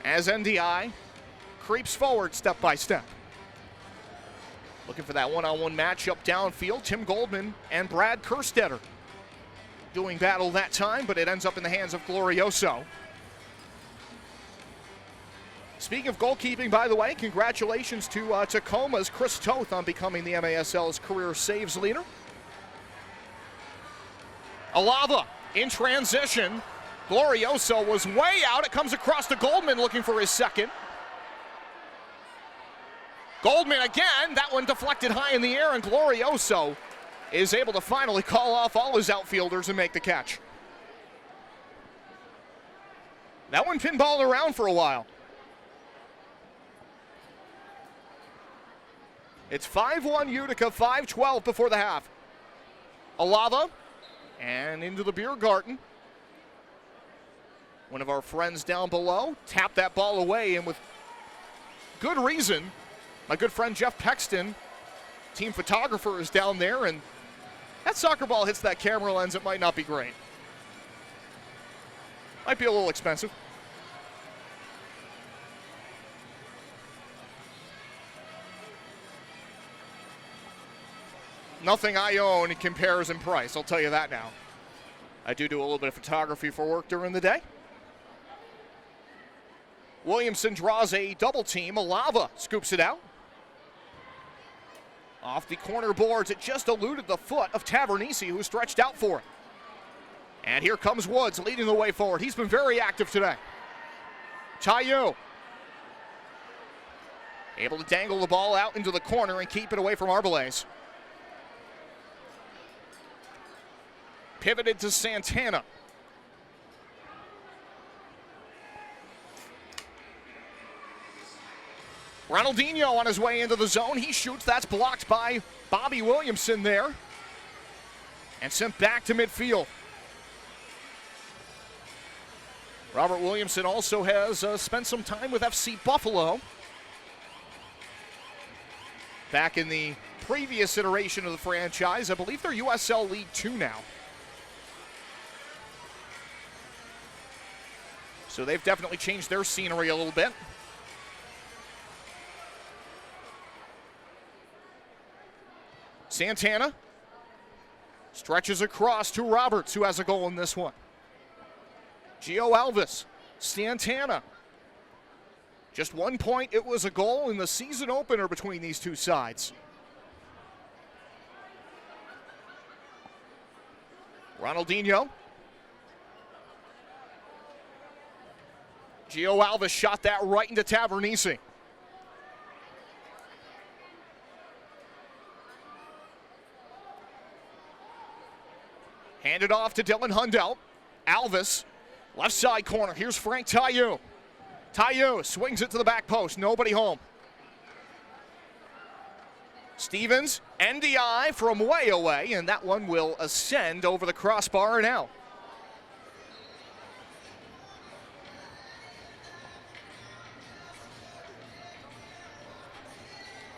as NDI creeps forward step by step. Looking for that one-on-one matchup downfield. Tim Goldman and Brad Kerstetter doing battle that time, but it ends up in the hands of Glorioso. Speaking of goalkeeping, by the way, congratulations to Tacoma's Chris Toth on becoming the MASL's career saves leader. Alava in transition. Glorioso was way out. It comes across to Goldman looking for his second. Goldman again, that one deflected high in the air, and Glorioso is able to finally call off all his outfielders and make the catch. That one pinballed around for a while. It's 5-1 Utica, 5:12 before the half. Alava, and into the beer garden. One of our friends down below tapped that ball away, and with good reason. My good friend Jeff Pexton, team photographer, is down there, and that soccer ball hits that camera lens, it might not be great. Might be a little expensive. Nothing I own compares in price, I'll tell you that now. I do a little bit of photography for work during the day. Williamson draws a double team. Alava scoops it out. Off the corner boards, it just eluded the foot of Tavernisi, who stretched out for it. And here comes Woods leading the way forward. He's been very active today. Tayu able to dangle the ball out into the corner and keep it away from Arbelaez. Pivoted to Santana. Ronaldinho on his way into the zone. He shoots. That's blocked by Bobby Williamson there. And sent back to midfield. Robert Williamson also has spent some time with FC Buffalo. Back in the previous iteration of the franchise. I believe they're USL League 2 now. So they've definitely changed their scenery a little bit. Santana stretches across to Roberts, who has a goal in this one. Gio Alves, Santana. Just 1 point, it was a goal in the season opener between these two sides. Ronaldinho. Gio Alves shot that right into Tavernisi. Handed off to Dylan Hundelt. Alves, left side corner. Here's Frank Tayu. Tayu swings it to the back post. Nobody home. Stevens, NDI from way away, and that one will ascend over the crossbar and out.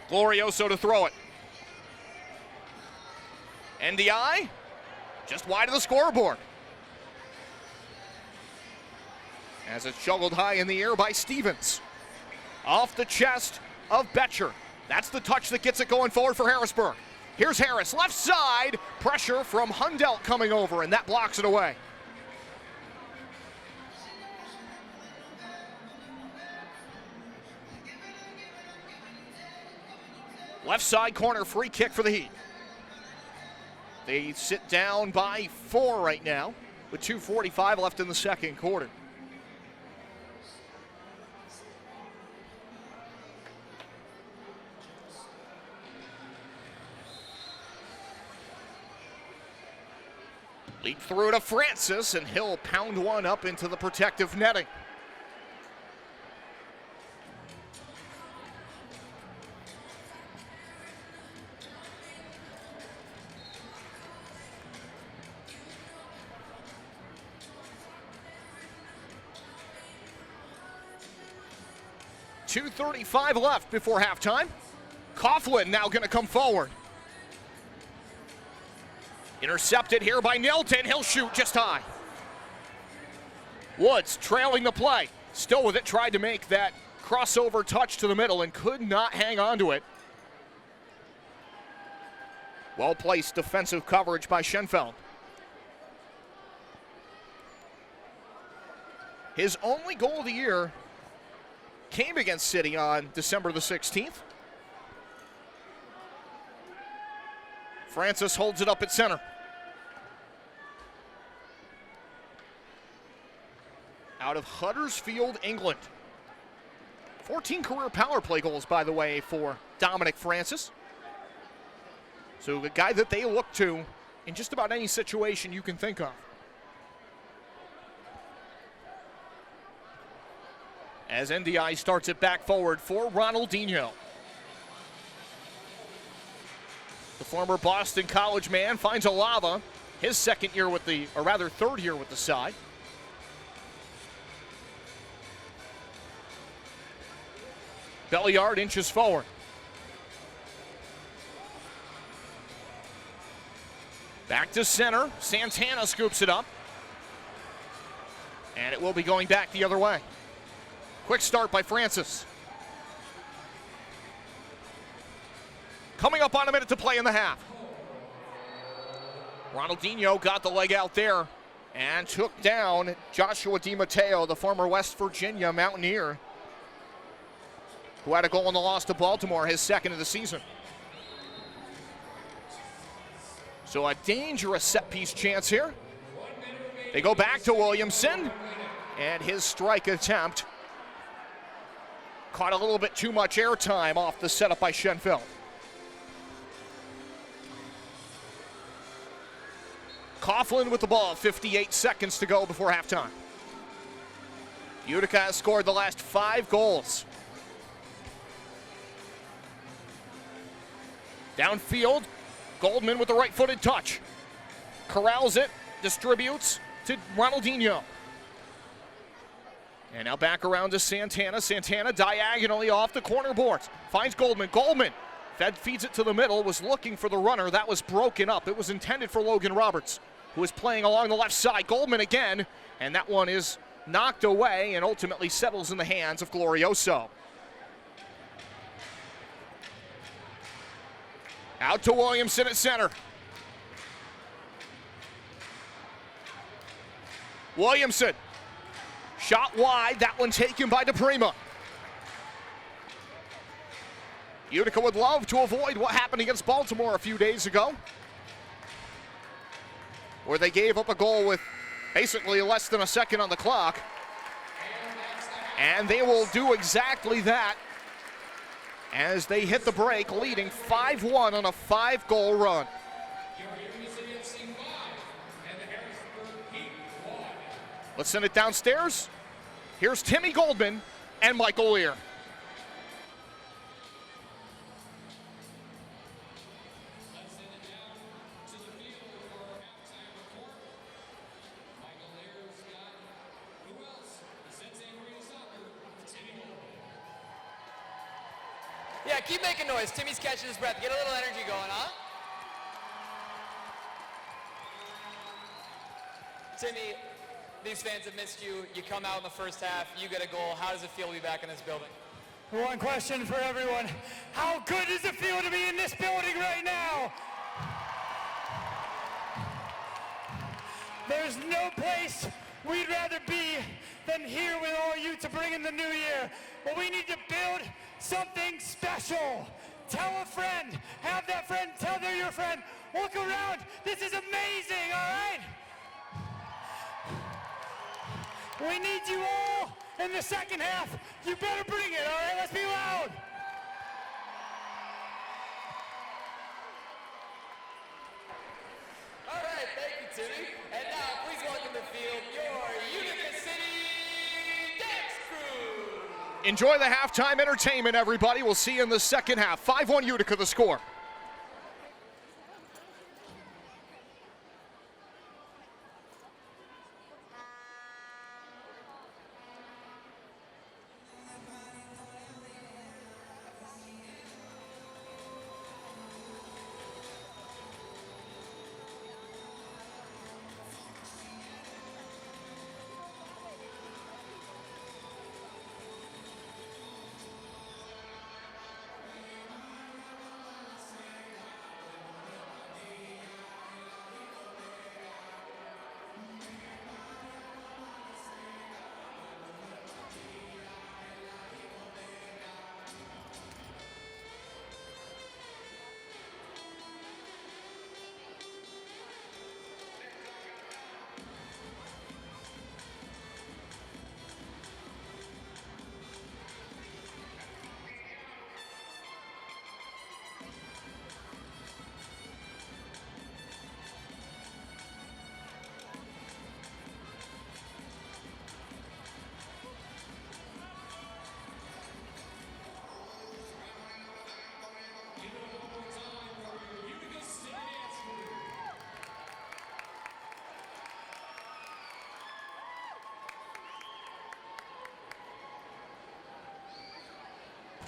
Glorioso to throw it. NDI. Just wide of the scoreboard. As it's juggled high in the air by Stevens. Off the chest of Betcher. That's the touch that gets it going forward for Harrisburg. Here's Harris, left side. Pressure from Hundelt coming over, and that blocks it away. Left side corner, free kick for the Heat. They sit down by 4 right now with 2:45 left in the second quarter. Leap through to Francis, and he'll pound one up into the protective netting. .235 left before halftime. Coughlin now going to come forward. Intercepted here by Nilton. He'll shoot just high. Woods trailing the play. Still with it, tried to make that crossover touch to the middle and could not hang on to it. Well-placed defensive coverage by Schenfeld. His only goal of the year came against City on December the 16th. Francis holds it up at center. Out of Huddersfield, England. 14 career power play goals, by the way, for Dominic Francis. So the guy that they look to in just about any situation you can think of. As NDI starts it back forward for Ronaldinho. The former Boston College man finds Alava, his second year with the, or rather third year with the side. Belliard inches forward. Back to center. Santana scoops it up. And it will be going back the other way. Quick start by Francis. Coming up on a minute to play in the half. Ronaldinho got the leg out there and took down Joshua DiMatteo, the former West Virginia Mountaineer, who had a goal in the loss to Baltimore, his second of the season. So a dangerous set-piece chance here. They go back to Williamson, and his strike attempt caught a little bit too much airtime off the setup by Schenfeld. Coughlin with the ball, 58 seconds to go before halftime. Utica has scored the last 5 goals. Downfield, Goldman with the right-footed touch. Corrals it, distributes to Ronaldinho. And now back around to Santana. Santana diagonally off the corner boards. Finds Goldman. Goldman feeds it to the middle, was looking for the runner. That was broken up. It was intended for Logan Roberts, who is playing along the left side. Goldman again, and that one is knocked away and ultimately settles in the hands of Glorioso. Out to Williamson at center. Williamson. Shot wide. That one taken by DePrima. Utica would love to avoid what happened against Baltimore a few days ago, where they gave up a goal with basically less than a second on the clock. And they will do exactly that as they hit the break, leading 5-1 on a 5-goal run. Let's send it downstairs. Here's Timmy Goldman and Michael Lear. Yeah, keep making noise. Timmy's catching his breath. Get a little energy going, huh? Timmy, these fans have missed you. You come out in the first half, you get a goal. How does it feel to be back in this building? One question for everyone. How good does it feel to be in this building right now? There's no place we'd rather be than here with all you to bring in the new year. But we need to build something special. Tell a friend, have that friend tell they're your friend. Look around, this is amazing, all right? We need you all in the second half. You better bring it, all right? Let's be loud. All right, thank you, Timmy. And now, please welcome to the field your Utica City Dance Crew. Enjoy the halftime entertainment, everybody. We'll see you in the second half. 5-1 Utica, the score.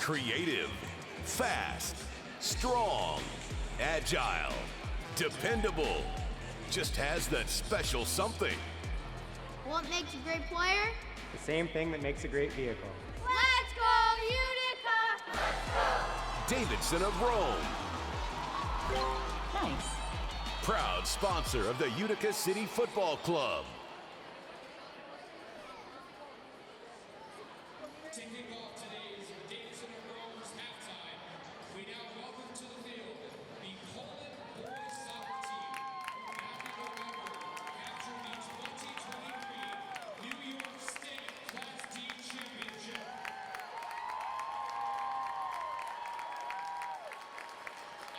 Creative, fast, strong, agile, dependable. Just has that special something. What makes a great player? The same thing that makes a great vehicle. Let's go, Utica! Davidson of Rome. Nice. Proud sponsor of the Utica City Football Club. Taking off today's Davidson of Rome's halftime, we now welcome to the field the Poland boys soccer team. Happy November, capture the 2023 New York State Class D Championship.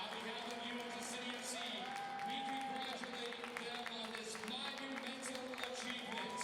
On behalf of Utica City FC, we congratulate them on this monumental achievement.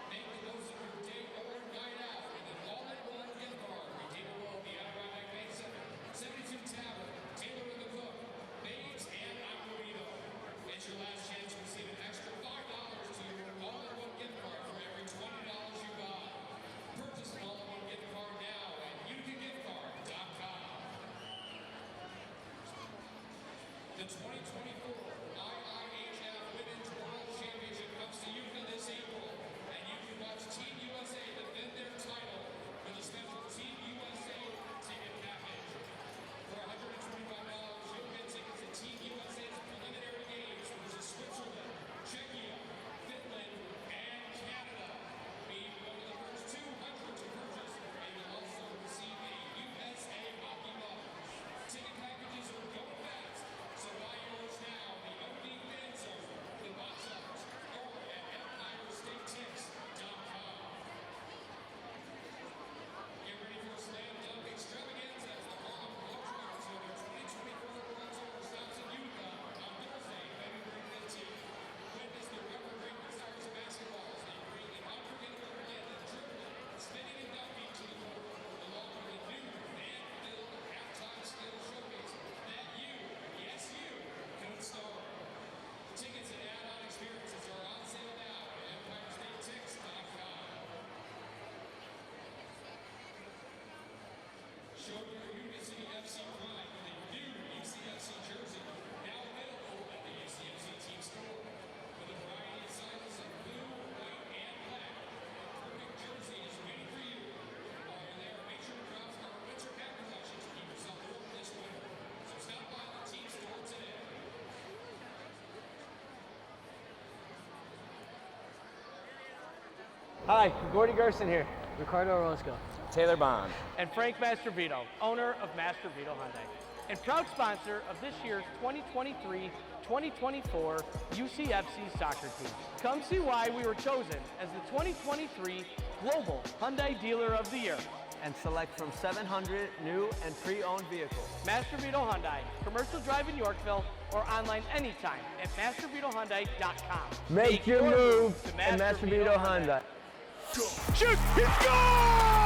Make the most of your day or night out with an all-in-one gift card redeemable at the Adirondack Main Center, 72 Tavern, Taylor and the Cook, Babes, and Aquavito. It's your last chance to receive an extra $5 to your all-in-one gift card for every $20 you buy. Purchase an all-in-one gift card now at uticagiftcard.com. The 2024 IIHF Women's World Championship comes to Utica this April, and you can watch Team USA defend their title with a special Team USA ticket package. For $125, you'll get tickets to Team USA's preliminary games versus Switzerland, Czechia, Finland, and Canada. Be one of the first 200 to purchase, and you'll also receive a USA hockey mug. Ticket packages are going fast, so buy yours now. The opening fan zone, the box office, or at EmpireStateTix.com. Get ready for a slam dunk extravaganza as the Harlem Globetrotters hold their 2024 World Tour stops in Utica on Thursday, February 15th. Witness the record-breaking stars of basketball as they bring an unforgettable blend of dribbling, spinning, and dunking to the court, along with a new fan-filled halftime skill showcase that you, yes you, could star. Tickets and add-on experiences are on sale now at EmpireStateTix.com. Show your Utica City FC pride with a new UCFC jersey, now available at the UCFC team store. With a variety of sizes of blue, white, and black, a perfect jersey is waiting for you. While you're there, make sure to browse our winter cap collection to keep yourself warm this winter. So stop by the team store today. Hi, Gordy Gerson here. Ricardo Orozco. Taylor Bond. And Frank Mastervito, owner of Mastervito Hyundai. And proud sponsor of this year's 2023-2024 UCFC soccer team. Come see why we were chosen as the 2023 Global Hyundai Dealer of the Year. and select from 700 new and pre-owned vehicles. Master Vito Hyundai, commercial drive in Yorkville, or online anytime at mastervitohyundai.com. Make your move to Master Vito Hyundai. Shoot! He scores!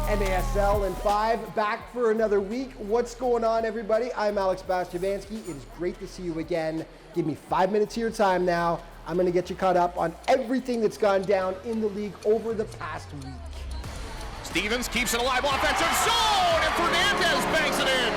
MASL in 5, back for another week. What's going on, everybody? I'm Alex Bastiavansky. It is great to see you again. Give me 5 minutes of your time now. I'm going to get you caught up on everything that's gone down in the league over the past week. Stevens keeps it alive, offensive zone, and Fernandez banks it in.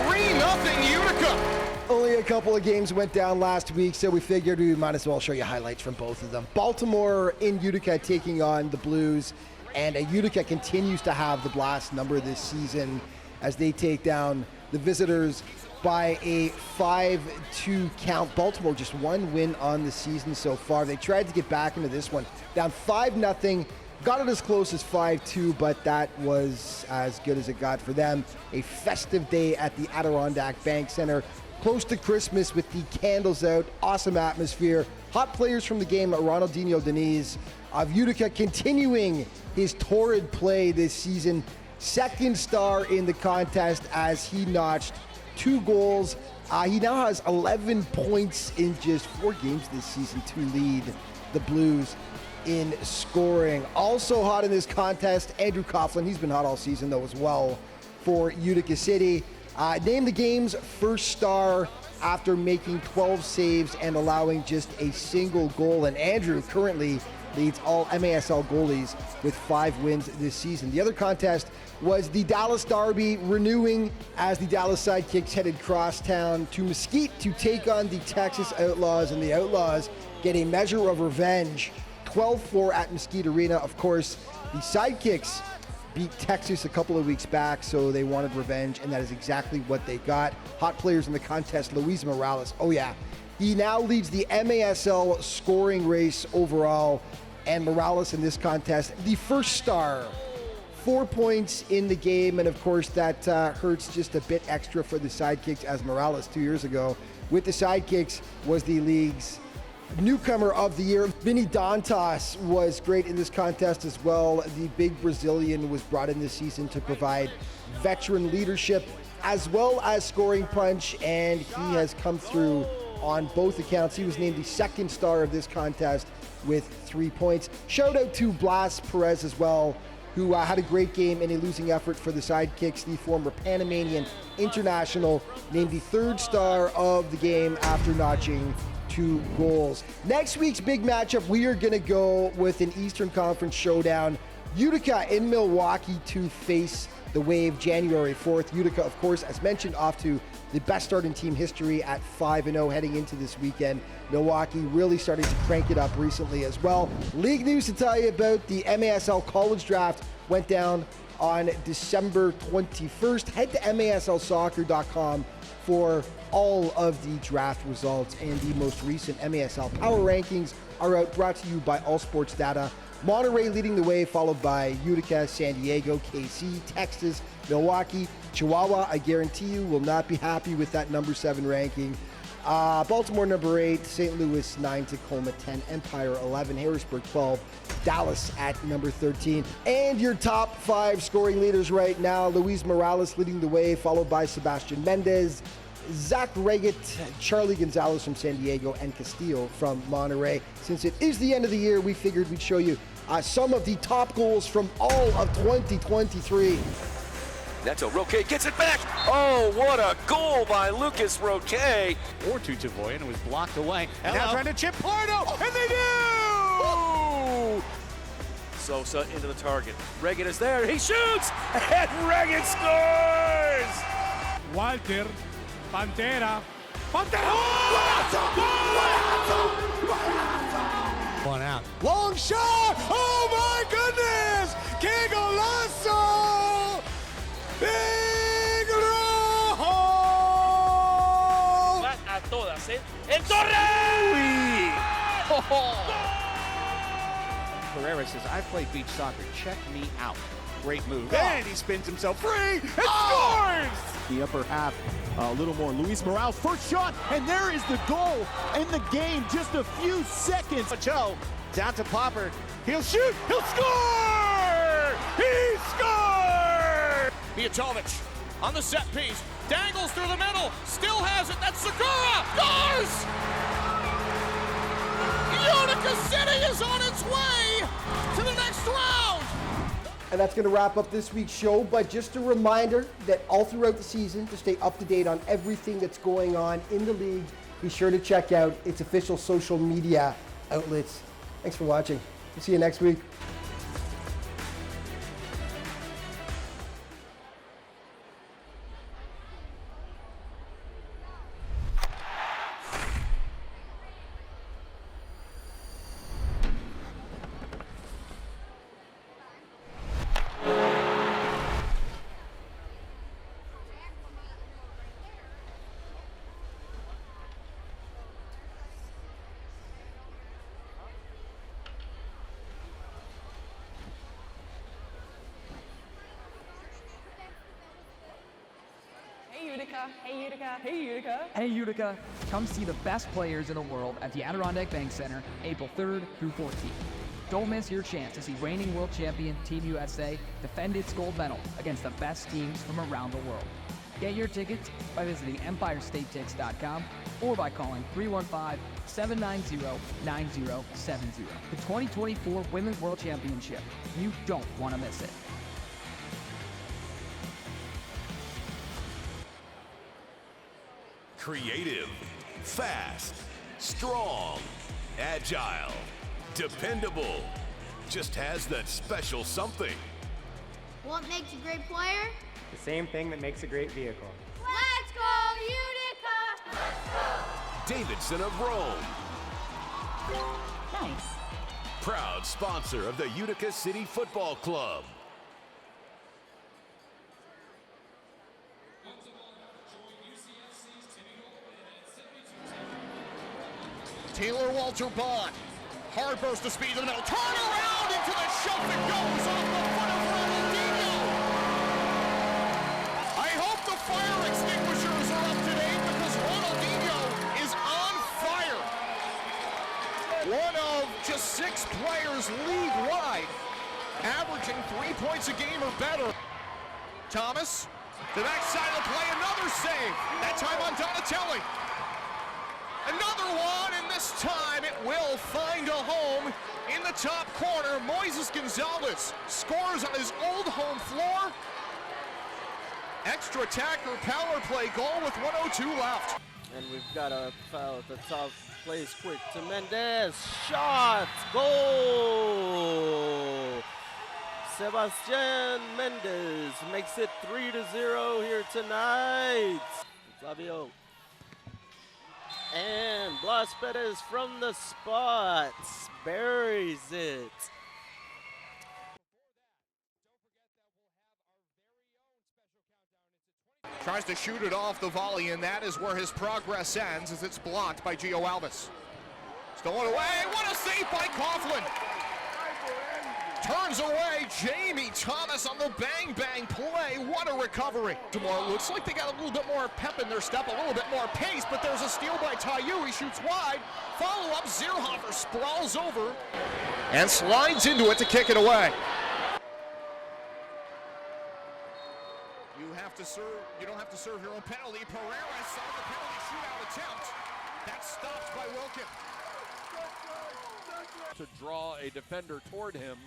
3-0 Utica. Only a couple of games went down last week, so we figured we might as well show you highlights from both of them. Baltimore in Utica taking on the Blues. And Utica continues to have the blast number this season as they take down the visitors by a 5-2 count. Baltimore just one win on the season so far. They tried to get back into this one, down 5-0, got it as close as 5-2, but that was as good as it got for them. A festive day at the Adirondack Bank Center, close to Christmas with the candles out, awesome atmosphere. Hot players from the game, Ronaldinho Diniz of Utica continuing his torrid play this season. Second star in the contest as he notched 2 goals. He now has 11 points in just 4 games this season to lead the Blues in scoring. Also hot in this contest, Andrew Coughlin. He's been hot all season though as well for Utica City. Named the game's first star after making 12 saves and allowing just a single goal. And Andrew currently leads all MASL goalies with 5 wins this season. The other contest was the Dallas Derby, renewing as the Dallas Sidekicks headed crosstown to Mesquite to take on the Texas Outlaws, and the Outlaws get a measure of revenge. 12-4 at Mesquite Arena. Of course, the Sidekicks beat Texas a couple of weeks back, so they wanted revenge, and that is exactly what they got. Hot players in the contest, Luis Morales. Oh yeah, he now leads the MASL scoring race overall. And Morales in this contest, the first star, 4 points in the game. And of course that hurts just a bit extra for the Sidekicks, as Morales 2 years ago with the Sidekicks was the league's newcomer of the year. Vinny Dantas was great in this contest as well. The big Brazilian was brought in this season to provide veteran leadership as well as scoring punch, and he has come through on both accounts. He was named the second star of this contest with 3 points. Shout out to Blas Perez as well, who had a great game in a losing effort for the Sidekicks. The former Panamanian international, named the third star of the game after notching 2 goals. Next week's big matchup, we are going to go with an Eastern Conference showdown. Utica in Milwaukee to face the Wave January 4th. Utica, of course, as mentioned, off to the best start in team history at 5-0 heading into this weekend. Milwaukee really starting to crank it up recently as well. League news to tell you about: the MASL College Draft went down on December 21st. Head to maslsoccer.com for all of the draft results, and the most recent MASL Power Rankings are out, brought to you by All Sports Data. Monterey leading the way, followed by Utica, San Diego, KC, Texas, Milwaukee, Chihuahua. I guarantee you will not be happy with that number 7 ranking. Baltimore number 8, St. Louis 9, Tacoma 10, Empire 11, Harrisburg 12, Dallas at number 13. And your top 5 scoring leaders right now: Luis Morales leading the way, followed by Sebastian Mendez, Zach Reggett, Charlie Gonzalez from San Diego, and Castillo from Monterey. Since it is the end of the year, we figured we'd show you some of the top goals from all of 2023. That's a Roque, gets it back. Oh, what a goal by Lucas Roque. Or to Tavoy, and it was blocked away. And now trying to chip Pardo, and they do! Sosa into the target. Reagan is there, he shoots, and Reagan scores! Walter, Pantera. One out. Long shot! Oh my goodness! ¡Qué golazo! Big Rojo! Va a todas, ¿eh? ¡El Torre! Carrera says, I play beach soccer. Check me out. great move. And he spins himself free and scores! The upper half, a little more. Luis Morales, first shot, and there is the goal in the game. Just a few seconds. Joe, down to Popper. He'll shoot, he'll score! He scored! Mijatovic on the set piece, dangles through the middle, still has it, that's Segura, scores! Utica City is on its way to the next round! And that's going to wrap up this week's show, but just a reminder that all throughout the season, to stay up to date on everything that's going on in the league, be sure to check out its official social media outlets. Thanks for watching. We'll see you next week. Hey Utica, hey Utica, hey Utica. Hey Utica, come see the best players in the world at the Adirondack Bank Center, April 3rd through 14th. Don't miss your chance to see reigning world champion Team USA defend its gold medal against the best teams from around the world. Get your tickets by visiting EmpireStateTix.com or by calling 315-790-9070. The 2024 Women's World Championship. You don't want to miss it. Creative, fast, strong, agile, dependable. Just has that special something. What makes a great player? The same thing that makes a great vehicle. Let's go, Utica! Davidson of Rome. Nice. Proud sponsor of the Utica City Football Club. Taylor Walter Bond, hard burst of speed to the middle, turn around into the shove that goes off the foot of Ronaldinho. I hope the fire extinguishers are up to date because Ronaldinho is on fire. One of just 6 players league-wide averaging 3 points a game or better. Thomas, the backside of the play, another save, that time on Donatelli. Another one, and this time it will find a home in the top corner. Moises Gonzalez scores on his old home floor. Extra attacker power play goal with 1:02 left. And we've got a foul at the top. Plays quick to Mendez. Shot! Goal! Sebastian Mendez makes it 3-0 here tonight. Flavio. And Blas Perez from the spot buries it. Tries to shoot it off the volley, and that is where his progress ends as it's blocked by Gio Alves. Stolen away, what a save by Coughlin. Turns away, Jamie Thomas on the bang-bang play. What a recovery. Tomorrow looks like they got a little bit more pep in their step, a little bit more pace, but there's a steal by Tayu. He shoots wide. Follow-up, Zierhofer sprawls over and slides into it to kick it away. You don't have to serve your own penalty. Pereira saw the penalty shootout attempt. That's stopped by Wilkin. To draw a defender toward him.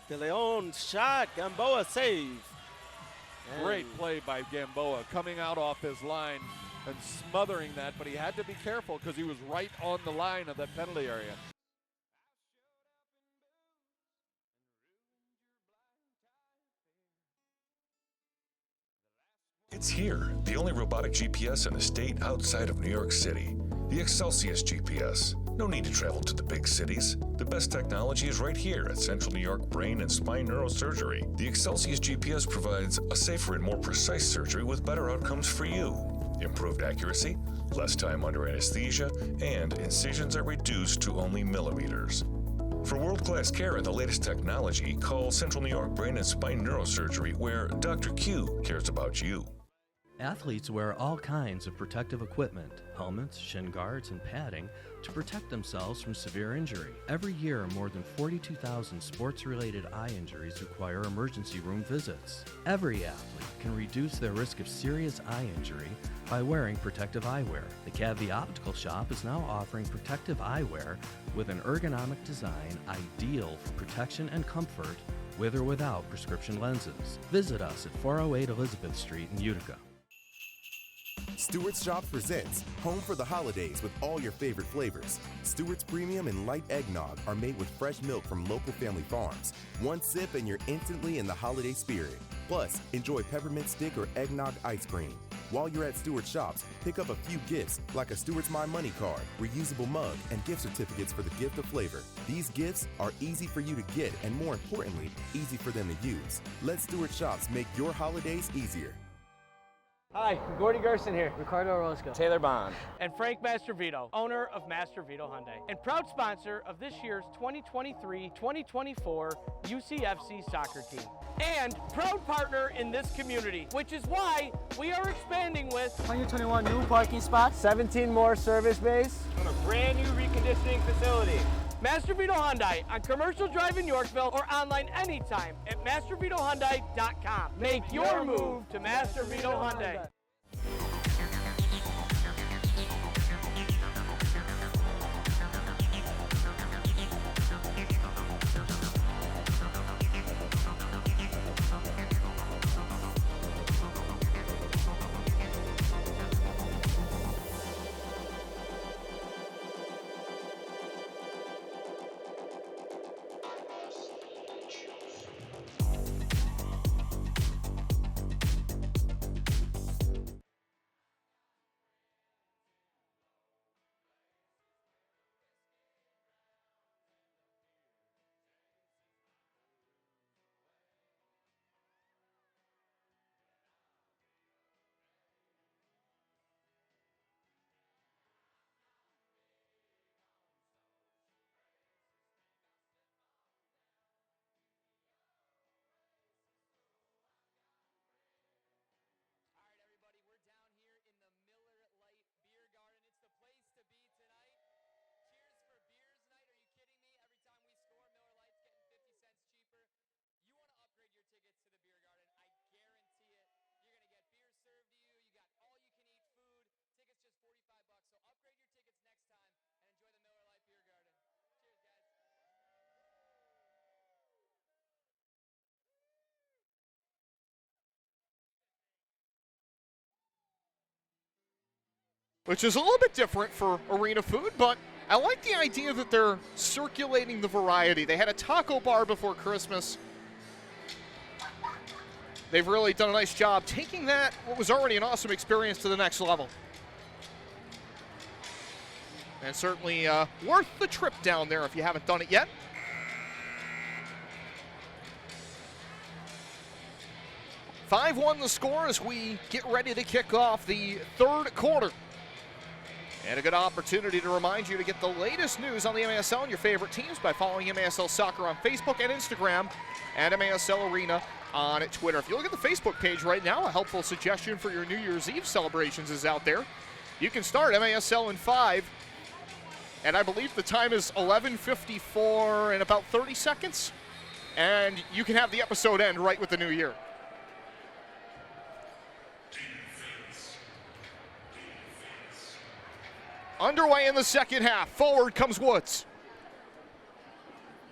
De Leon shot, Gamboa save. Great play by Gamboa, coming out off his line and smothering that, but he had to be careful because he was right on the line of that penalty area. It's here, the only robotic GPS in the state outside of New York City. The Excelsius GPS. No need to travel to the big cities. The best technology is right here at Central New York Brain and Spine Neurosurgery. The Excelsius GPS provides a safer and more precise surgery with better outcomes for you. Improved accuracy, less time under anesthesia, and incisions are reduced to only millimeters. For world-class care and the latest technology, call Central New York Brain and Spine Neurosurgery, where Dr. Q cares about you. Athletes wear all kinds of protective equipment, helmets, shin guards, and padding to protect themselves from severe injury. Every year, more than 42,000 sports-related eye injuries require emergency room visits. Every athlete can reduce their risk of serious eye injury by wearing protective eyewear. The Cavity Optical Shop is now offering protective eyewear with an ergonomic design ideal for protection and comfort with or without prescription lenses. Visit us at 408 Elizabeth Street in Utica. Stewart's Shop presents Home for the Holidays with all your favorite flavors. Stewart's Premium and Light Eggnog are made with fresh milk from local family farms. One sip and you're instantly in the holiday spirit. Plus, enjoy peppermint stick or eggnog ice cream. While you're at Stewart's Shops, pick up a few gifts like a Stewart's My Money card, reusable mug, and gift certificates for the gift of flavor. These gifts are easy for you to get and, more importantly, easy for them to use. Let Stewart's Shops make your holidays easier. Hi, Gordy Gerson here. Ricardo Orozco. Taylor Bond. And Frank Mastervito, owner of Mastervito Hyundai, and proud sponsor of this year's 2023-2024 UCFC soccer team. And proud partner in this community, which is why we are expanding with 2021 new parking spots, 17 more service bays, on a brand new reconditioning facility. Mastervito Hyundai on Commercial Drive in Yorkville or online anytime at mastervitohyundai.com. Make your move to Mastervito Hyundai. Which is a little bit different for arena food, but I like the idea that they're circulating the variety. They had a taco bar before Christmas. They've really done a nice job taking that, what was already an awesome experience, to the next level. And certainly worth the trip down there if you haven't done it yet. "5-1 the score as we get ready to kick off the third quarter. And a good opportunity to remind you to get the latest news on the MASL and your favorite teams by following MASL Soccer on Facebook and Instagram and MASL Arena on Twitter. If you look at the Facebook page right now, a helpful suggestion for your New Year's Eve celebrations is out there. You can start MASL in 5, and I believe the time is 11:54 and about 30 seconds. And you can have the episode end right with the new year. Underway in the second half. Forward comes Woods.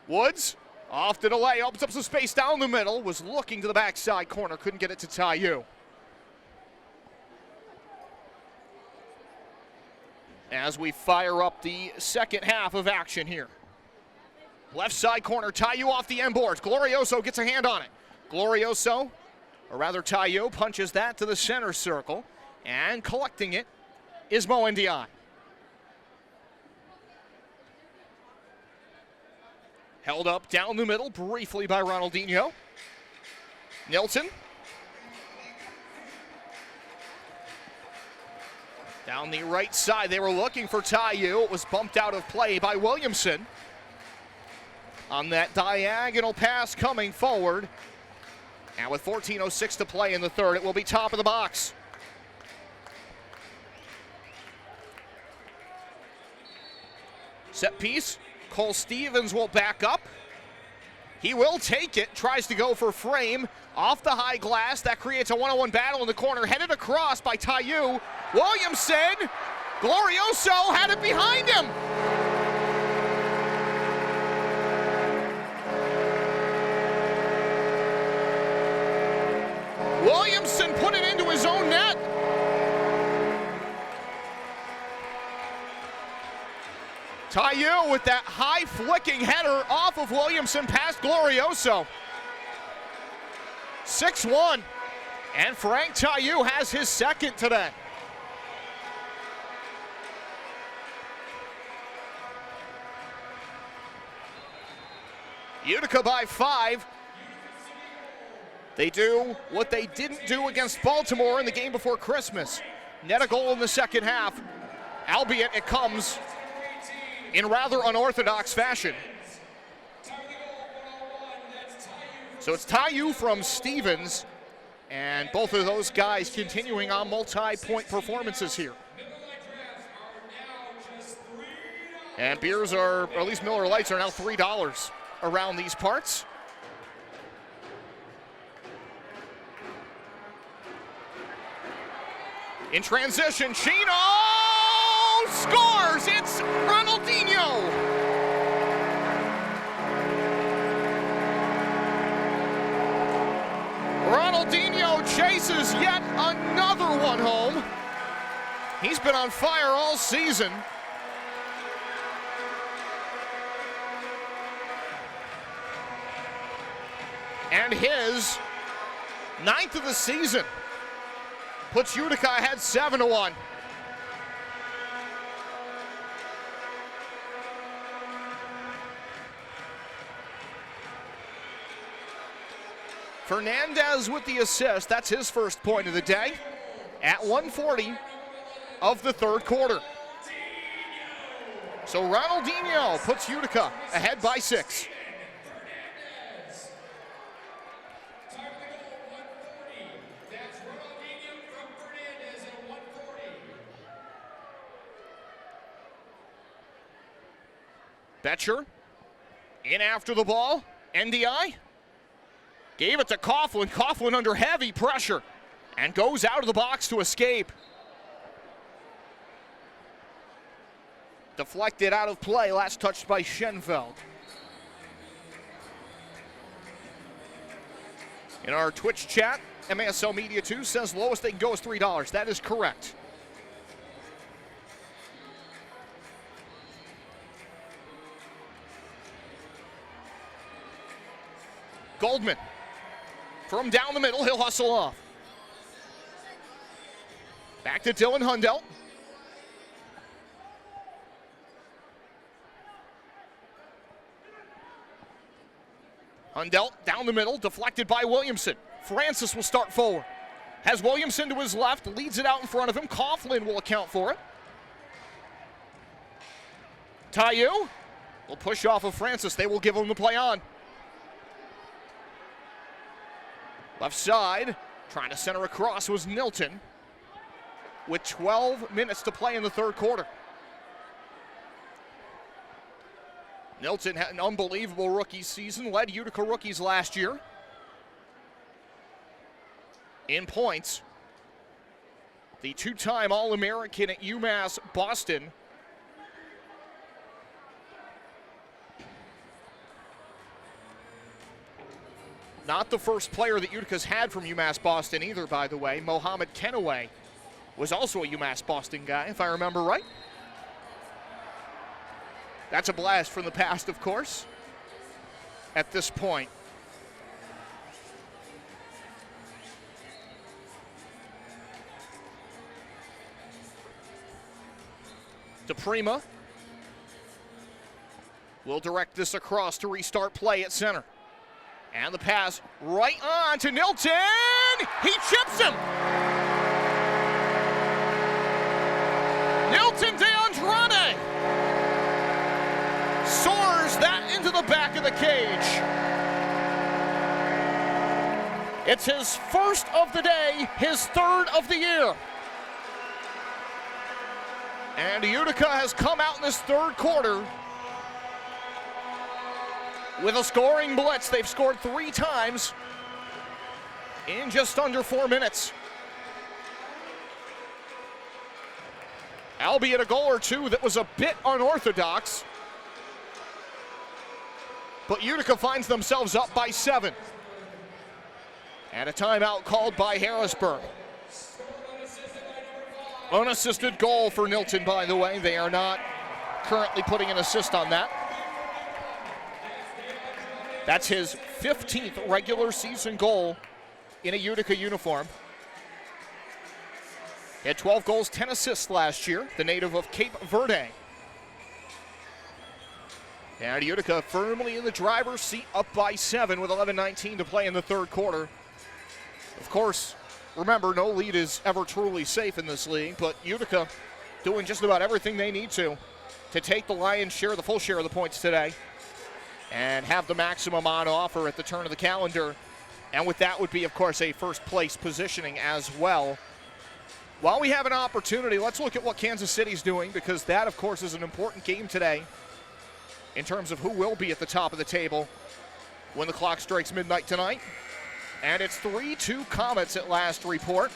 Woods, off to delay, opens up some space down the middle, was looking to the backside corner, couldn't get it to Tayu. As we fire up the second half of action here. Left side corner, Tayu off the end boards. Glorioso gets a hand on it. Glorioso, or rather Tayu, punches that to the center circle, and collecting it is Mo Ndiaye. Held up down the middle briefly by Ronaldinho. Nilton. Down the right side, they were looking for Tayu. It was bumped out of play by Williamson. on that diagonal pass coming forward. And with 14:06 to play in the third, it will be top of the box. Set piece, Cole Stevens will back up. He will take it, tries to go for frame. Off the high glass, that creates a one-on-one battle in the corner, headed across by Taiyu. Williamson, Glorioso had it behind him. Williamson put it into his own net. Taiyu with that high flicking header off of Williamson past Glorioso. 6-1, and Frank Taiyu has his second today. Utica by 5. They do what they didn't do against Baltimore in the game before Christmas. Net a goal in the second half, albeit it comes in rather unorthodox fashion. So it's Taiyu from Stevens, and both of those guys continuing on multi-point performances here. And beers are, or at least Miller Lights are now $3 around these parts. In transition, Chino scores! It's Ronaldinho! Ronaldinho chases yet another one home. He's been on fire all season. And his 9th of the season puts Utica ahead 7-1. Fernandez with the assist. That's his first point of the day at 1:40 of the third quarter. So Ronaldinho puts Utica ahead by 6. Betcher in after the ball. NDI gave it to Coughlin. Coughlin under heavy pressure and goes out of the box to escape. Deflected out of play. Last touched by Schenfeld. In our Twitch chat, MASL Media 2 says lowest they can go is $3. That is correct. Goldman from down the middle, he'll hustle off. Back to Dylan Hundelt. Hundelt down the middle, deflected by Williamson. Francis will start forward. Has Williamson to his left, leads it out in front of him. Coughlin will account for it. Taiyu will push off of Francis. They will give him the play on. Left side, trying to center across was Nilton with 12 minutes to play in the third quarter. Nilton had an unbelievable rookie season, led Utica rookies last year in points. The two-time All-American at UMass Boston. Not the first player that Utica's had from UMass Boston either, by the way. Mohamed Kenaway was also a UMass Boston guy, if I remember right. That's a blast from the past, of course, at this point. DePrima will direct this across to restart play at center. And the pass right on to Nilton. He chips him. Nilton de Andrade soars that into the back of the cage. It's his first of the day, his third of the year. And Utica has come out in this third quarter with a scoring blitz. They've scored 3 times in just under 4 minutes. Albeit a goal or two that was a bit unorthodox. But Utica finds themselves up by 7. And a timeout called by Harrisburg. Unassisted goal for Nilton, by the way. They are not currently putting an assist on that. That's his 15th regular season goal in a Utica uniform. He had 12 goals, 10 assists last year, the native of Cape Verde. And Utica firmly in the driver's seat, up by 7 with 11:19 to play in the third quarter. Of course, remember, no lead is ever truly safe in this league, but Utica doing just about everything they need to take the lion's share, the full share of the points today, and have the maximum on offer at the turn of the calendar. And with that would be, of course, a first place positioning as well. While we have an opportunity, let's look at what Kansas City's doing, because that, of course, is an important game today in terms of who will be at the top of the table when the clock strikes midnight tonight. And it's 3-2 Comets at last report.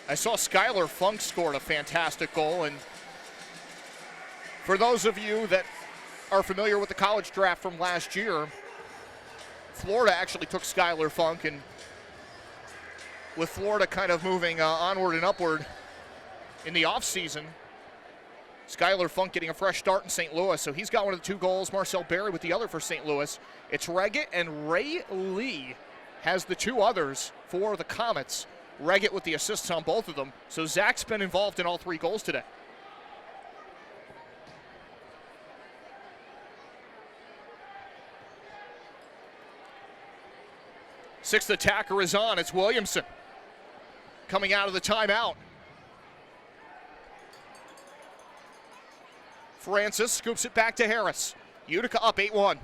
I saw Skylar Funk scored a fantastic goal, and for those of you that are familiar with the college draft from last year, Florida actually took Skylar Funk, and with Florida kind of moving onward and upward in the offseason, Skylar Funk getting a fresh start in St. Louis, so he's got one of the 2 goals. Marcel Berry with the other for St. Louis. It's Reggett, and Ray Lee has the 2 others for the Comets. Reggett with the assists on both of them. So Zach's been involved in all 3 goals today. Sixth attacker is on. It's Williamson coming out of the timeout. Francis scoops it back to Harris. Utica up 8-1.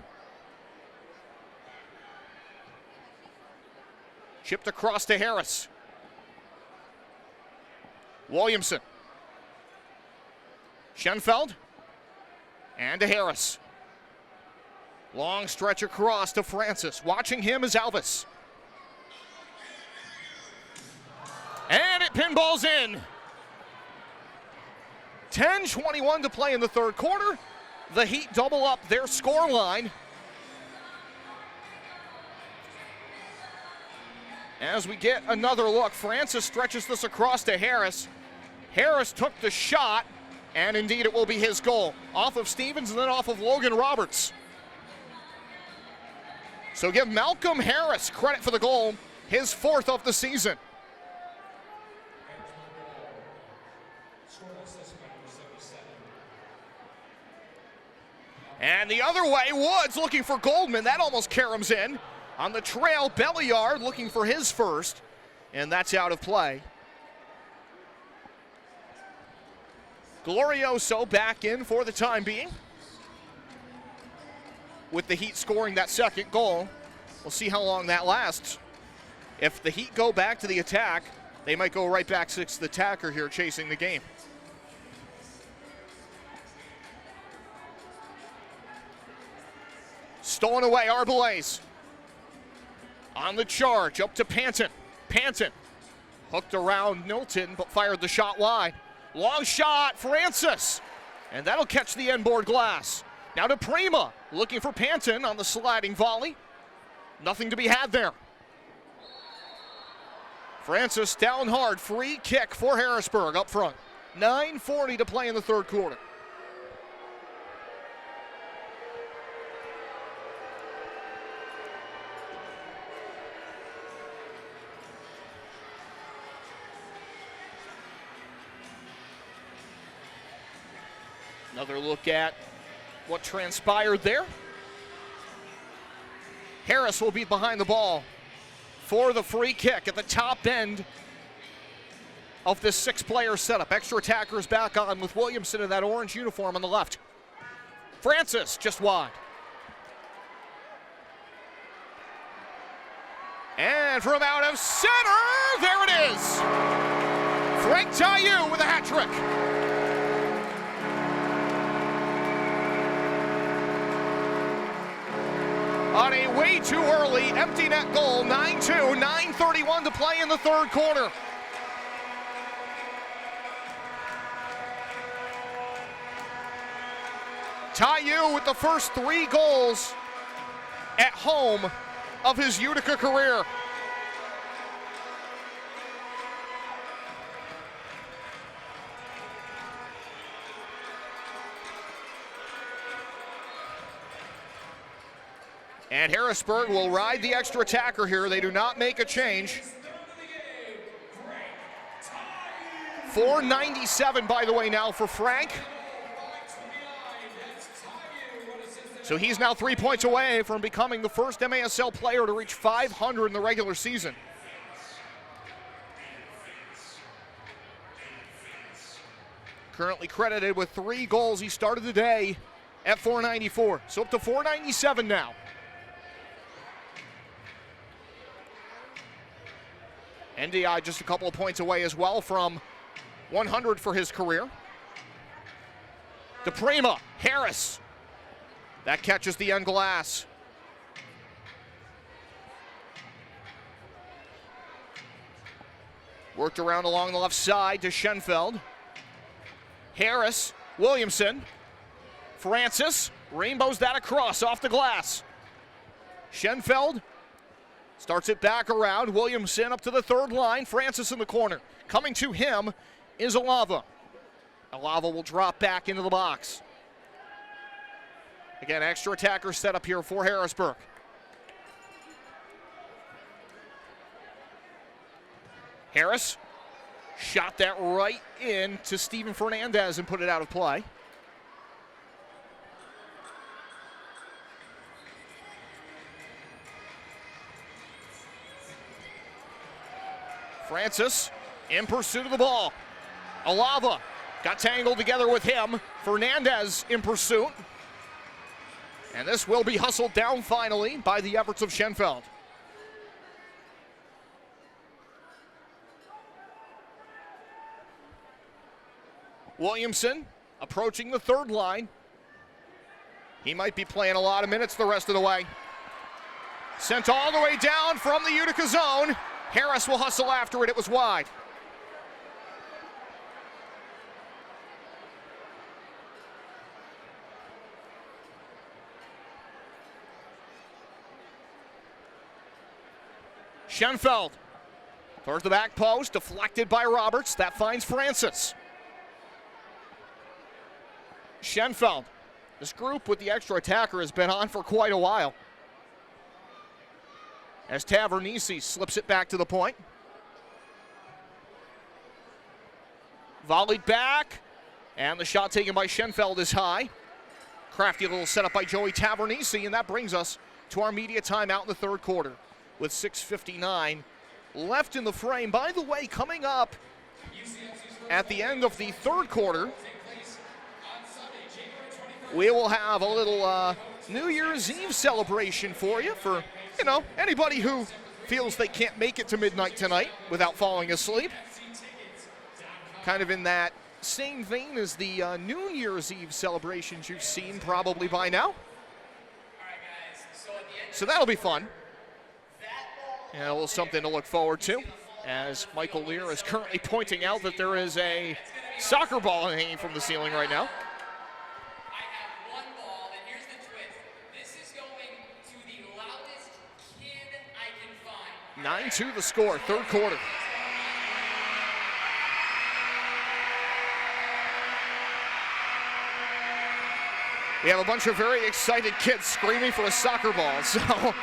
Chipped across to Harris. Williamson. Schenfeld. And to Harris. Long stretch across to Francis. Watching him is Alvis. And it pinballs in. 10:21 to play in the third quarter. The Heat double up their score line. As we get another look, Francis stretches this across to Harris. Harris took the shot, and indeed it will be his goal. Off of Stevens and then off of Logan Roberts. So give Malcolm Harris credit for the goal, his 4th of the season. And the other way, Woods looking for Goldman. That almost caroms in. On the trail, Belliard looking for his first, and that's out of play. Glorioso back in for the time being, with the Heat scoring that second goal. We'll see how long that lasts. If the Heat go back to the attack, they might go right back 6th attacker here chasing the game. Stolen away, Arbelaez. On the charge, up to Panton. Panton hooked around Nilton, but fired the shot wide. Long shot, Francis. And that'll catch the end board glass. Now to Prima, looking for Panton on the sliding volley. Nothing to be had there. Francis down hard, free kick for Harrisburg up front. 9:40 to play in the third quarter. Another look at what transpired there. Harris will be behind the ball for the free kick at the top end of this 6-player setup. Extra attackers back on with Williamson in that orange uniform on the left. Francis just wide. And from out of center, there it is. Frank Taillou with a hat trick. On a way too early empty net goal, 9-2, 9:31 to play in the third quarter. Taillou with the first 3 goals at home of his Utica career. And Harrisburg will ride the extra attacker here. They do not make a change. 497, by the way, now for Frank. So he's now 3 points away from becoming the first MASL player to reach 500 in the regular season. Currently credited with 3 goals. He started the day at 494. So up to 497 now. NDI just a couple of points away as well from 100 for his career. DePrima, Harris. That catches the end glass. Worked around along the left side to Schenfeld. Harris, Williamson, Francis, rainbows that across off the glass. Schenfeld starts it back around. Williamson up to the third line. Francis in the corner. Coming to him is Alava. Alava will drop back into the box. Again, extra attacker set up here for Harrisburg. Harris shot that right in to Steven Fernandez and put it out of play. Francis in pursuit of the ball. Alava got tangled together with him. Fernandez in pursuit. And this will be hustled down finally by the efforts of Schenfeld. Williamson approaching the third line. He might be playing a lot of minutes the rest of the way. Sent all the way down from the Utica zone. Harris will hustle after it. It was wide. Schenfeld towards the back post, deflected by Roberts. That finds Francis. Schenfeld. This group with the extra attacker has been on for quite a while. As Tavernisi slips it back to the point. Volleyed back, and the shot taken by Schenfeld is high. Crafty little setup by Joey Tavernisi, and that brings us to our media timeout in the third quarter with 6:59 left in the frame. By the way, coming up at the end of the third quarter, we will have a little New Year's Eve celebration for you for, you know, anybody who feels they can't make it to midnight tonight without falling asleep. Kind of in that same vein as the New Year's Eve celebrations you've seen probably by now. So that'll be fun. And a little something to look forward to, as Michael Lear is currently pointing out that there is a soccer ball hanging from the ceiling right now. 9-2 the score, third quarter. We have a bunch of very excited kids screaming for a soccer ball, so.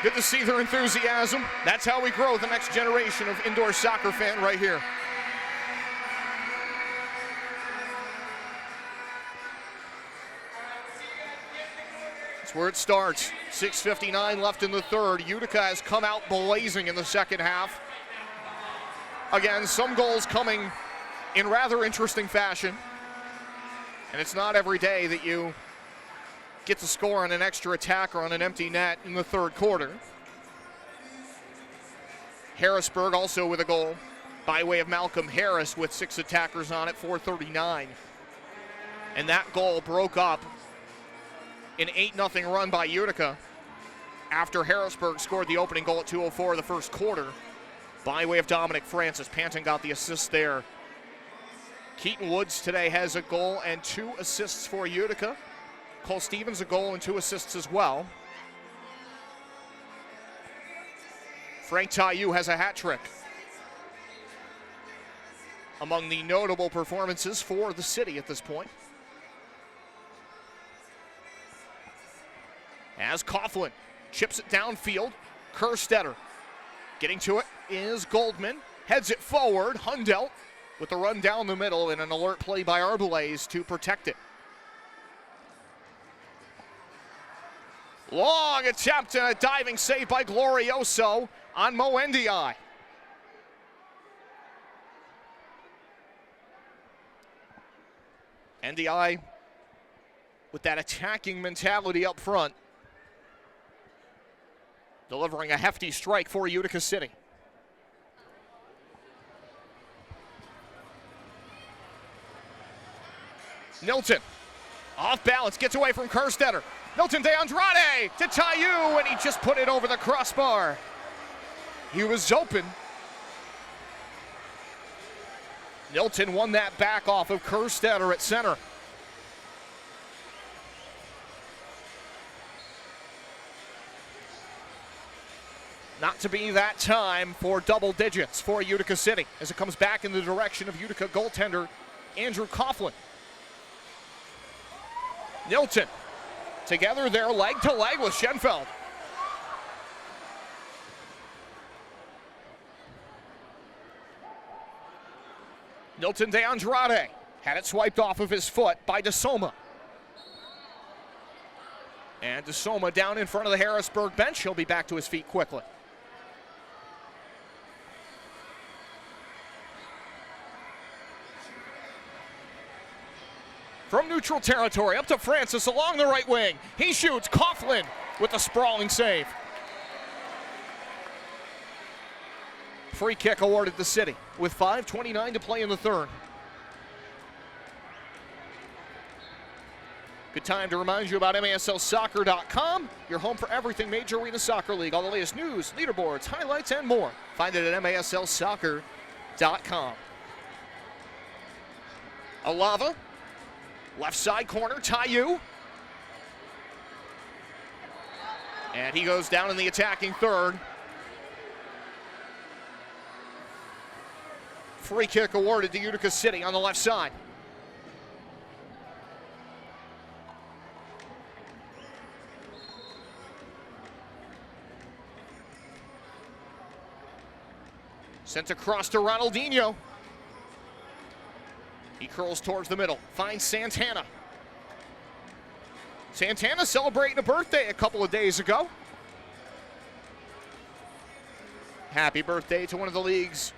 Good to see their enthusiasm. That's how we grow the next generation of indoor soccer fan right here. That's where it starts. 6:59 left in the third. Utica has come out blazing in the second half. Again, some goals coming in rather interesting fashion. And it's not every day that you get to score on an extra attack or on an empty net in the third quarter. Harrisburg also with a goal by way of Malcolm Harris with 6 attackers on it, 4:39. And that goal broke up an 8-0 run by Utica after Harrisburg scored the opening goal at 2:04 of the first quarter by way of Dominic Francis. Panton got the assist there. Keaton Woods today has a goal and 2 assists for Utica. Cole Stevens a goal and 2 assists as well. Frank Taillou has a hat trick. Among the notable performances for the city at this point. As Coughlin chips it downfield, Kerstetter getting to it is Goldman. Heads it forward, Hundelt with the run down the middle and an alert play by Arbelaez to protect it. Long attempt and a diving save by Glorioso on Mo Ndiaye. Ndiaye with that attacking mentality up front, delivering a hefty strike for Utica City. Nilton, off balance, gets away from Kerstetter. Milton De Andrade to Taillou, and he just put it over the crossbar. He was open. Nilton won that back off of Kerstetter at center. Not to be that time for double digits for Utica City as it comes back in the direction of Utica goaltender Andrew Coughlin. Nilton together there leg to leg with Schenfeld. Nilton De Andrade had it swiped off of his foot by DeSoma. And DeSoma down in front of the Harrisburg bench. He'll be back to his feet quickly. From neutral territory, up to Francis along the right wing. He shoots, Coughlin with a sprawling save. Free kick awarded the city with 5:29 to play in the third. Good time to remind you about MASLsoccer.com, your home for everything Major Arena Soccer League. All the latest news, leaderboards, highlights, and more. Find it at MASLsoccer.com. Alava. Left side corner, Taillou. And he goes down in the attacking third. Free kick awarded to Utica City on the left side. Sent across to Ronaldinho. He curls towards the middle, finds Santana. Santana celebrating a birthday a couple of days ago. Happy birthday to one of the league's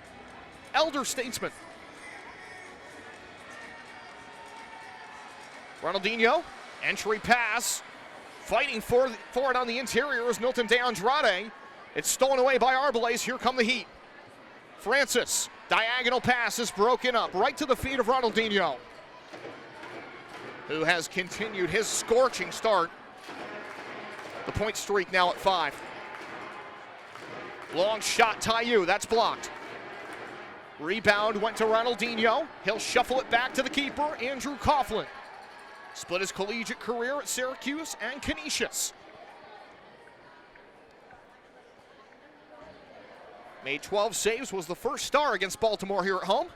elder statesmen. Ronaldinho, entry pass, fighting for it on the interior is Milton De Andrade. It's stolen away by Arbelaez. Here come the Heat. Francis, diagonal pass is broken up right to the feet of Ronaldinho, who has continued his scorching start. The point streak now at 5. Long shot, Taillou, that's blocked. Rebound went to Ronaldinho. He'll shuffle it back to the keeper, Andrew Coughlin. Split his collegiate career at Syracuse and Canisius. Made 12 saves, was the first star against Baltimore here at home.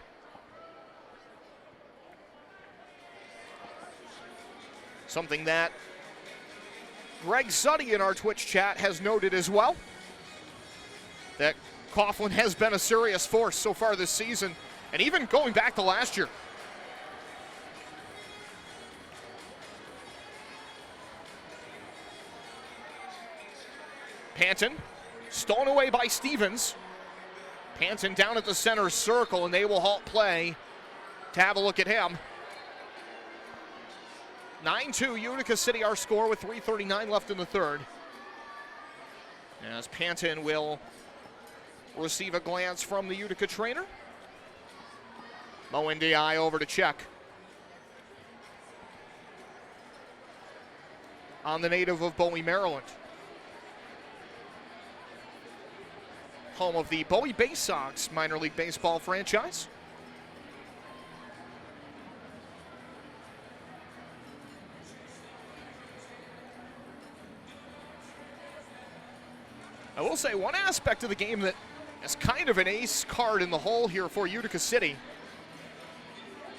Something that Greg Suddy in our Twitch chat has noted as well, that Coughlin has been a serious force so far this season, and even going back to last year. Panton, stolen away by Stevens. Panton down at the center circle, and they will halt play to have a look at him. 9-2 Utica City, our score with 3:39 left in the third. As Panton will receive a glance from the Utica trainer. Mo Ndiaye over to check on the native of Bowie, Maryland. Home of the Bowie Bay Sox minor league baseball franchise. I will say one aspect of the game that is kind of an ace card in the hole here for Utica City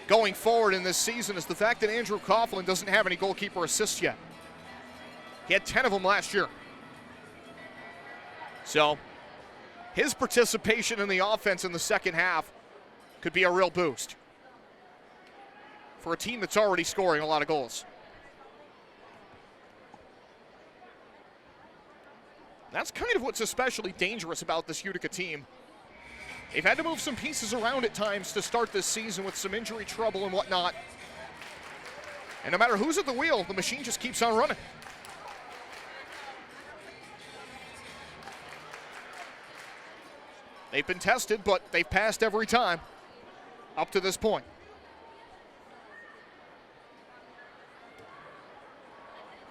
going forward in this season is the fact that Andrew Coughlin doesn't have any goalkeeper assists yet. He had 10 of them last year. So his participation in the offense in the second half could be a real boost for a team that's already scoring a lot of goals. That's kind of what's especially dangerous about this Utica team. They've had to move some pieces around at times to start this season with some injury trouble and whatnot. And no matter who's at the wheel, the machine just keeps on running. They've been tested, but they've passed every time up to this point.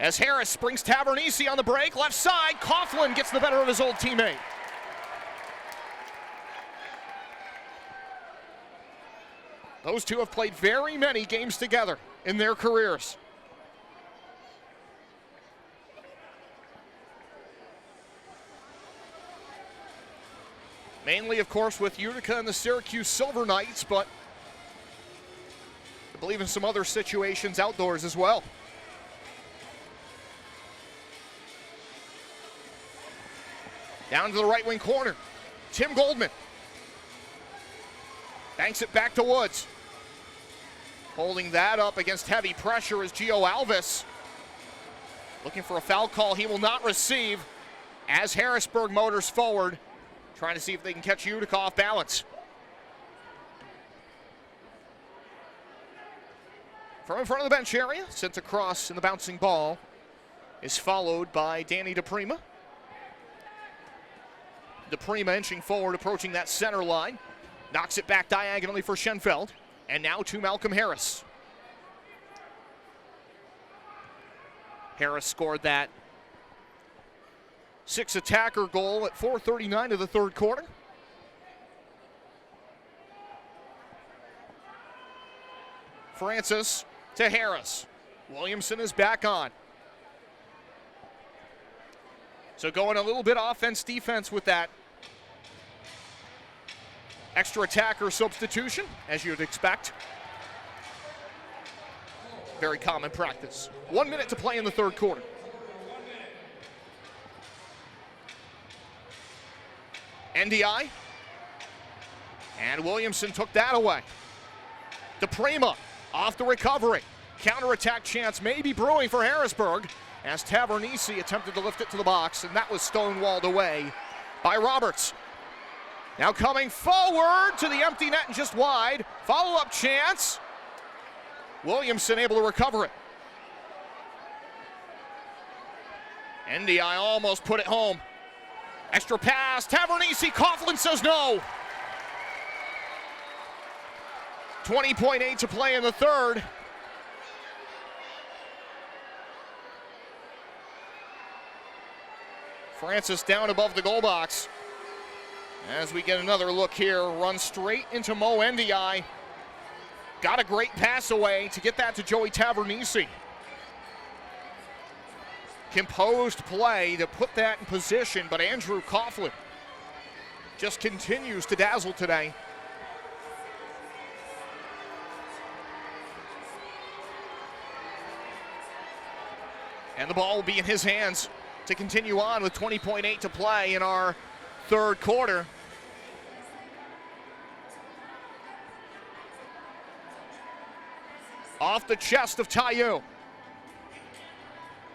As Harris brings Tavernisi on the break, left side, Coughlin gets the better of his old teammate. Those two have played very many games together in their careers. Mainly, of course, with Utica and the Syracuse Silver Knights, but I believe in some other situations outdoors as well. Down to the right wing corner, Tim Goldman. Banks it back to Woods. Holding that up against heavy pressure is Gio Alvis. Looking for a foul call he will not receive as Harrisburg motors forward, trying to see if they can catch Utica off balance. From in front of the bench area, sent across in the bouncing ball, is followed by Danny DePrima. DePrima inching forward, approaching that center line. Knocks it back diagonally for Schenfeld. And now to Malcolm Harris. Harris scored that 6-attacker goal at 4:39 of the third quarter. Francis to Harris. Williamson is back on. So going a little bit offense-defense with that extra attacker substitution, as you'd expect. Very common practice. 1 minute to play in the third quarter. NDI. And Williamson took that away. DePrima off the recovery. Counterattack chance may be brewing for Harrisburg as Tavernisi attempted to lift it to the box, and that was stonewalled away by Roberts. Now coming forward to the empty net and just wide. Follow-up chance. Williamson able to recover it. NDI almost put it home. Extra pass. Tavernisi. Coughlin says no. 20.8 to play in the third. Francis down above the goal box. As we get another look here, run straight into Mo Ndiaye. Got a great pass away to get that to Joey Tavernisi. Composed play to put that in position, but Andrew Coughlin just continues to dazzle today. And the ball will be in his hands to continue on with 20.8 to play in our third quarter. Off the chest of Tayu.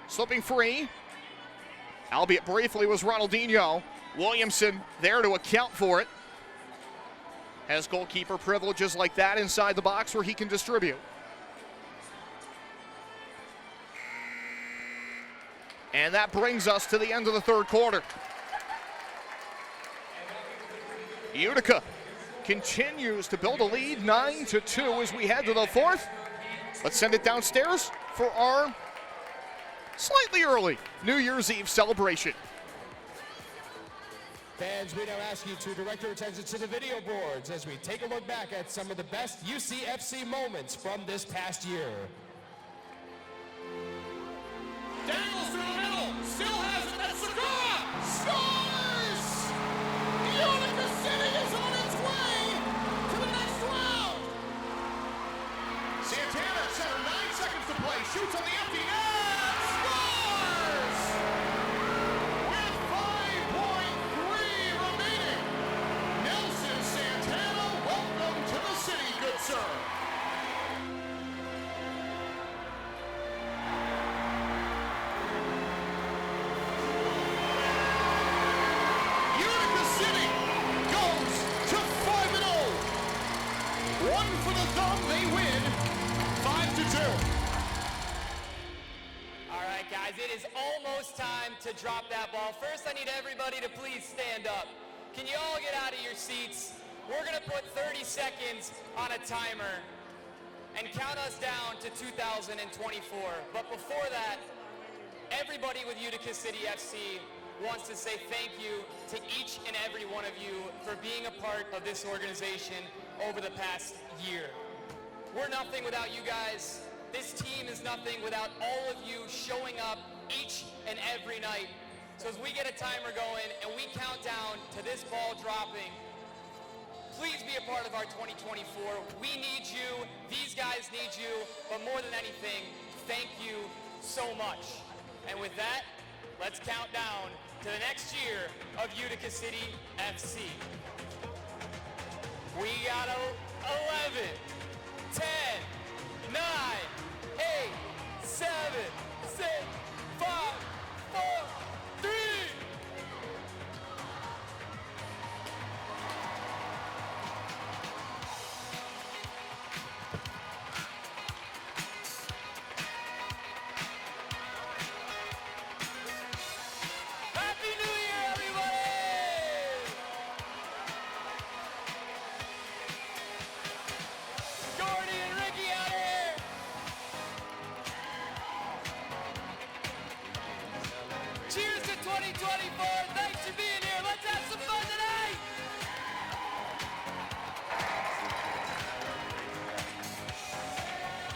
Slipping free. albeit briefly, was Ronaldinho. Williamson there to account for it. Has goalkeeper privileges like that inside the box where he can distribute. And that brings us to the end of the third quarter. Utica continues to build a lead, 9-2 as we head to the fourth. Let's send it downstairs for our slightly early New Year's Eve celebration. Fans, we now ask you to direct your attention to the video boards as we take a look back at some of the best UCFC moments from this past year. Daniels through the middle, still has it, that's Sakura! Scores! Utica City is on its way to the next round! Santana, center, 9 seconds to play, shoots on the empty net, scores! With 5.3 remaining, Nelson Santana, welcome to the city, good sir. One for the thumb, they win 5-2. All right, guys, it is almost time to drop that ball. First, I need everybody to please stand up. Can you all get out of your seats? We're gonna put 30 seconds on a timer and count us down to 2024. But before that, everybody with Utica City FC wants to say thank you to each and every one of you for being a part of this organization over the past year. We're nothing without you guys. This team is nothing without all of you showing up each and every night. So as we get a timer going and we count down to this ball dropping, please be a part of our 2024. We need you, these guys need you, but more than anything, thank you so much. And with that, let's count down to the next year of Utica City FC. We got 11, 10, 9, 8, 7, 6, 5, 4, 3. Happy New Year, everybody! Gordy and Ricky out here! Cheers to 2024! Thanks for being here! Let's have some fun tonight!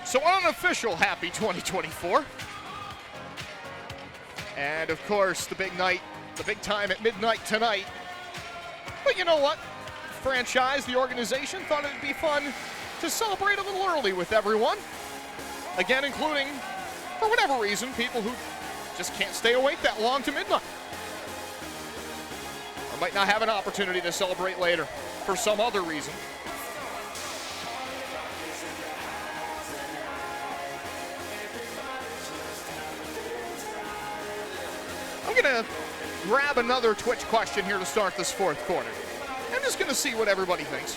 So unofficial happy 2024. And of course, the big night, the big time at midnight tonight. But you know what? Franchise, the organization, thought it'd be fun to celebrate a little early with everyone. Again, including, for whatever reason, people who just can't stay awake that long to midnight. Or might not have an opportunity to celebrate later for some other reason. I'm going to grab another Twitch question here to start this fourth quarter. I'm just going to see what everybody thinks.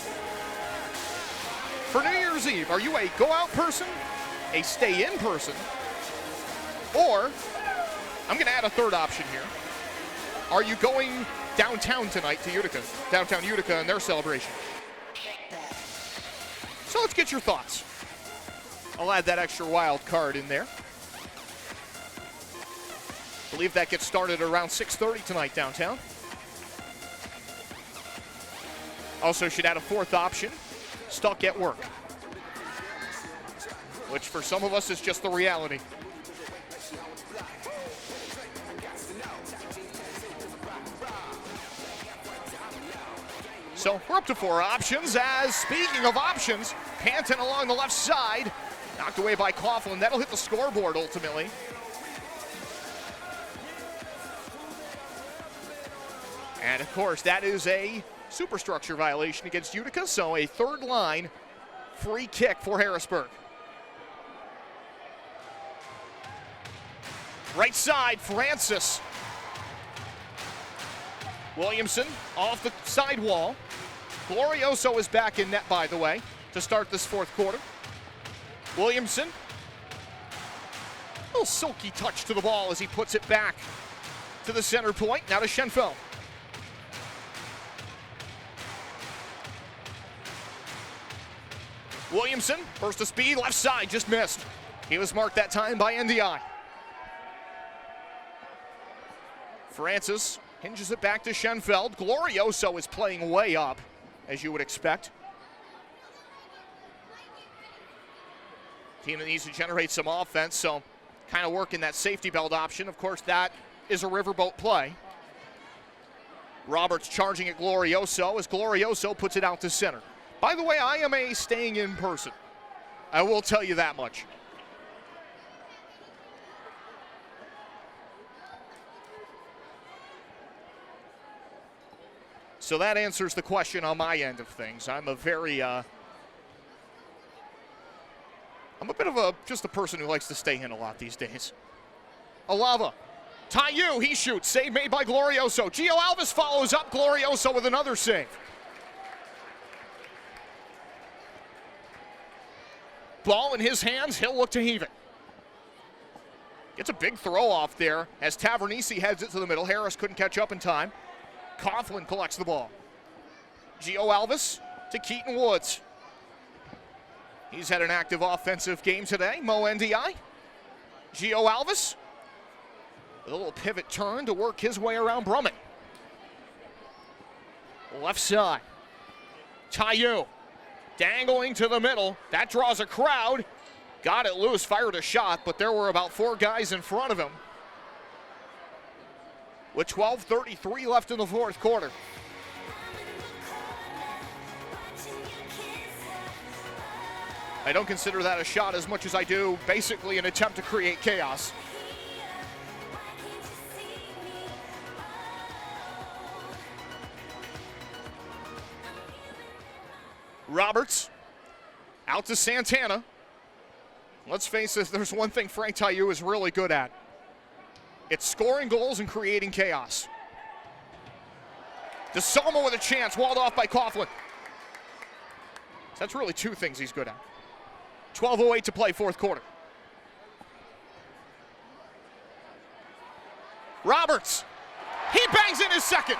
For New Year's Eve, are you a go-out person, a stay-in person, or, I'm going to add a third option here, are you going downtown tonight to Utica, downtown Utica and their celebration? So let's get your thoughts. I'll add that extra wild card in there. I believe that gets started around 6:30 tonight downtown. Also should add a fourth option, stuck at work, which for some of us is just the reality. So we're up to 4 options, as speaking of options, Panton along the left side, knocked away by Coughlin. That'll hit the scoreboard ultimately. And of course, that is a superstructure violation against Utica, so a third line free kick for Harrisburg. Right side, Francis Williamson off the side wall. Glorioso is back in net, by the way, to start this fourth quarter. Williamson. A little silky touch to the ball as he puts it back to the center point. Now to Schenfeld. Williamson, burst of speed, left side, just missed. He was marked that time by NDI. Francis hinges it back to Schenfeld. Glorioso is playing way up, as you would expect. Team that needs to generate some offense, so kind of working that safety belt option. Of course, that is a riverboat play. Roberts charging at Glorioso as Glorioso puts it out to center. By the way, I am staying in person. I will tell you that much. So that answers the question on my end of things. I'm a bit of just a person who likes to stay in a lot these days. Alava. Taiyu, he shoots. Save made by Glorioso. Gio Alves follows up. Glorioso with another save. Ball in his hands. He'll look to heave it. Gets a big throw off there as Tavernisi heads it to the middle. Harris couldn't catch up in time. Coughlin collects the ball. Gio Alves to Keaton Woods. He's had an active offensive game today. Mo NDI. Gio Alves. A little pivot turn to work his way around Brummett. Left side. Taiyu. Dangling to the middle. That draws a crowd. Got it loose, fired a shot, but there were about 4 guys in front of him. With 12:33 left in the fourth quarter. I don't consider that a shot as much as I do basically an attempt to create chaos. Roberts out to Santana. Let's face it, there's one thing Frank Taiyu is really good at. It's scoring goals and creating chaos. DeSalmo with a chance, walled off by Coughlin. So that's really 2 things he's good at. 12:08 to play, fourth quarter. Roberts, he bangs in his second.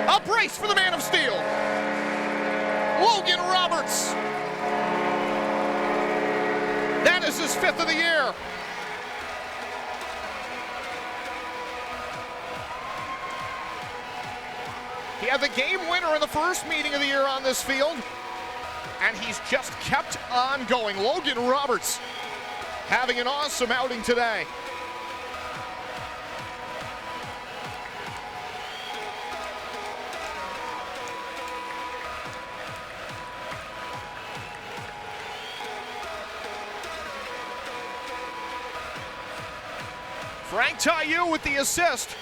A brace for the man of steel. Logan Roberts. That is his 5th of the year. He had the game winner in the first meeting of the year on this field, and he's just kept on going. Logan Roberts having an awesome outing today. Frank Taiyu with the assist.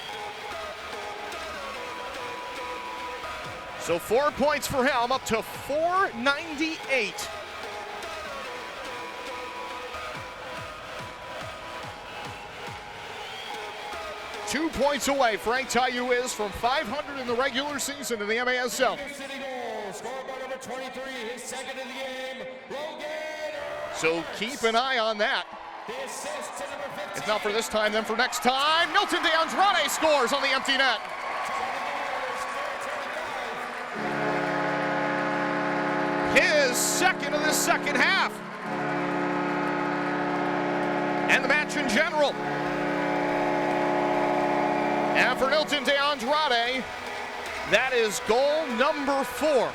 So 4 points for him, up to 498. Two points away, Frank Taiyu is from 500 in the regular season in the MASL. City goal, scored by number 23, his second in the game, Logan. So keep an eye on that. If not for this time, then for next time. Milton DeAndrade scores on the empty net. His second of this second half. And the match in general. And for Milton DeAndrade, that is goal number 4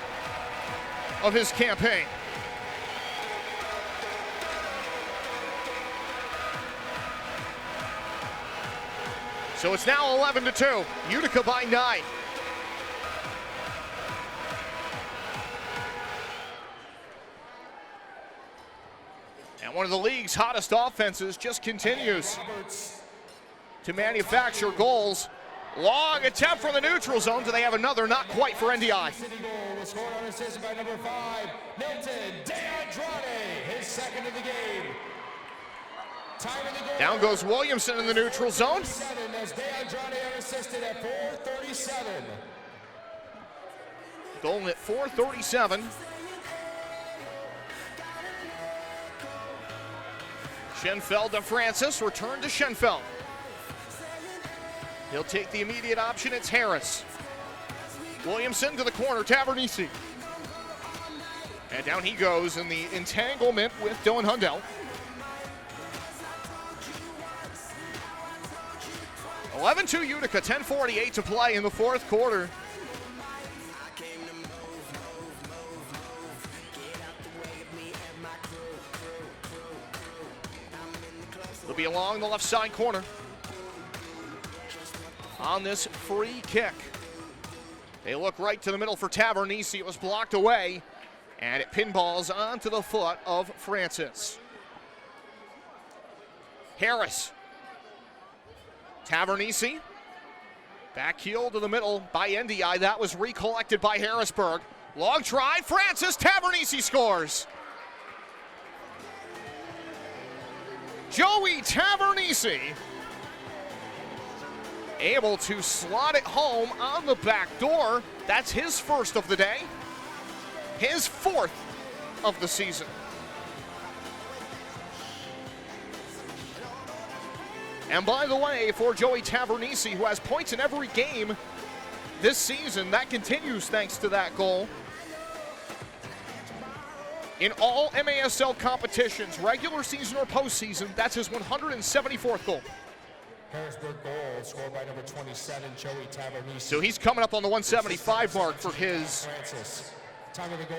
of his campaign. So it's now 11-2. Utica by 9. And one of the league's hottest offenses just continues to manufacture goals. Long attempt from the neutral zone. Do they have another? Not quite for NDI. City goal was scored on assist by number 5, Milton DeAndrade, his second of the game. Down goes Williamson in the neutral zone. As Adirondack unassisted at 4:37. Goal at 4:37. Schenfeld to Francis, return to Schenfeld. He'll take the immediate option, it's Harris. Williamson to the corner, Tavernisi. And down he goes in the entanglement with Dylan Hundell. 11-2 Utica, 10:48 to play in the fourth quarter. They'll be along the left side corner on this free kick. They look right to the middle for Tavernisi. It was blocked away, and it pinballs onto the foot of Francis. Harris. Tavernisi. Back heel to the middle by NDI. That was recollected by Harrisburg. Long try. Francis. Tavernisi scores. Joey Tavernisi able to slot it home on the back door. That's his first of the day. His fourth of the season. And by the way, for Joey Tavernisi, who has points in every game this season, that continues thanks to that goal. In all MASL competitions, regular season or postseason, that's his 174th goal. Harrisburg goal scored by number 27, Joey Tavernisi. So he's coming up on the 175 mark for his Francis. Time of the goal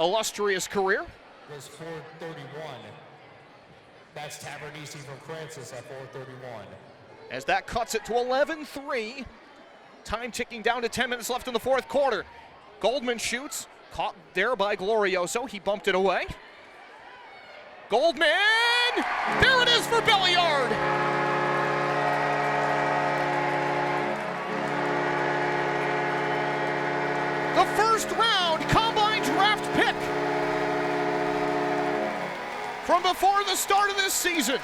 illustrious career. was 4:31. That's Tavernisi from Francis at 4:31. As that cuts it to 11-3. Time ticking down to 10 minutes left in the fourth quarter. Goldman shoots, caught there by Glorioso. He bumped it away. Goldman! There it is for Belliard! The first round combine draft pick from before the start of this season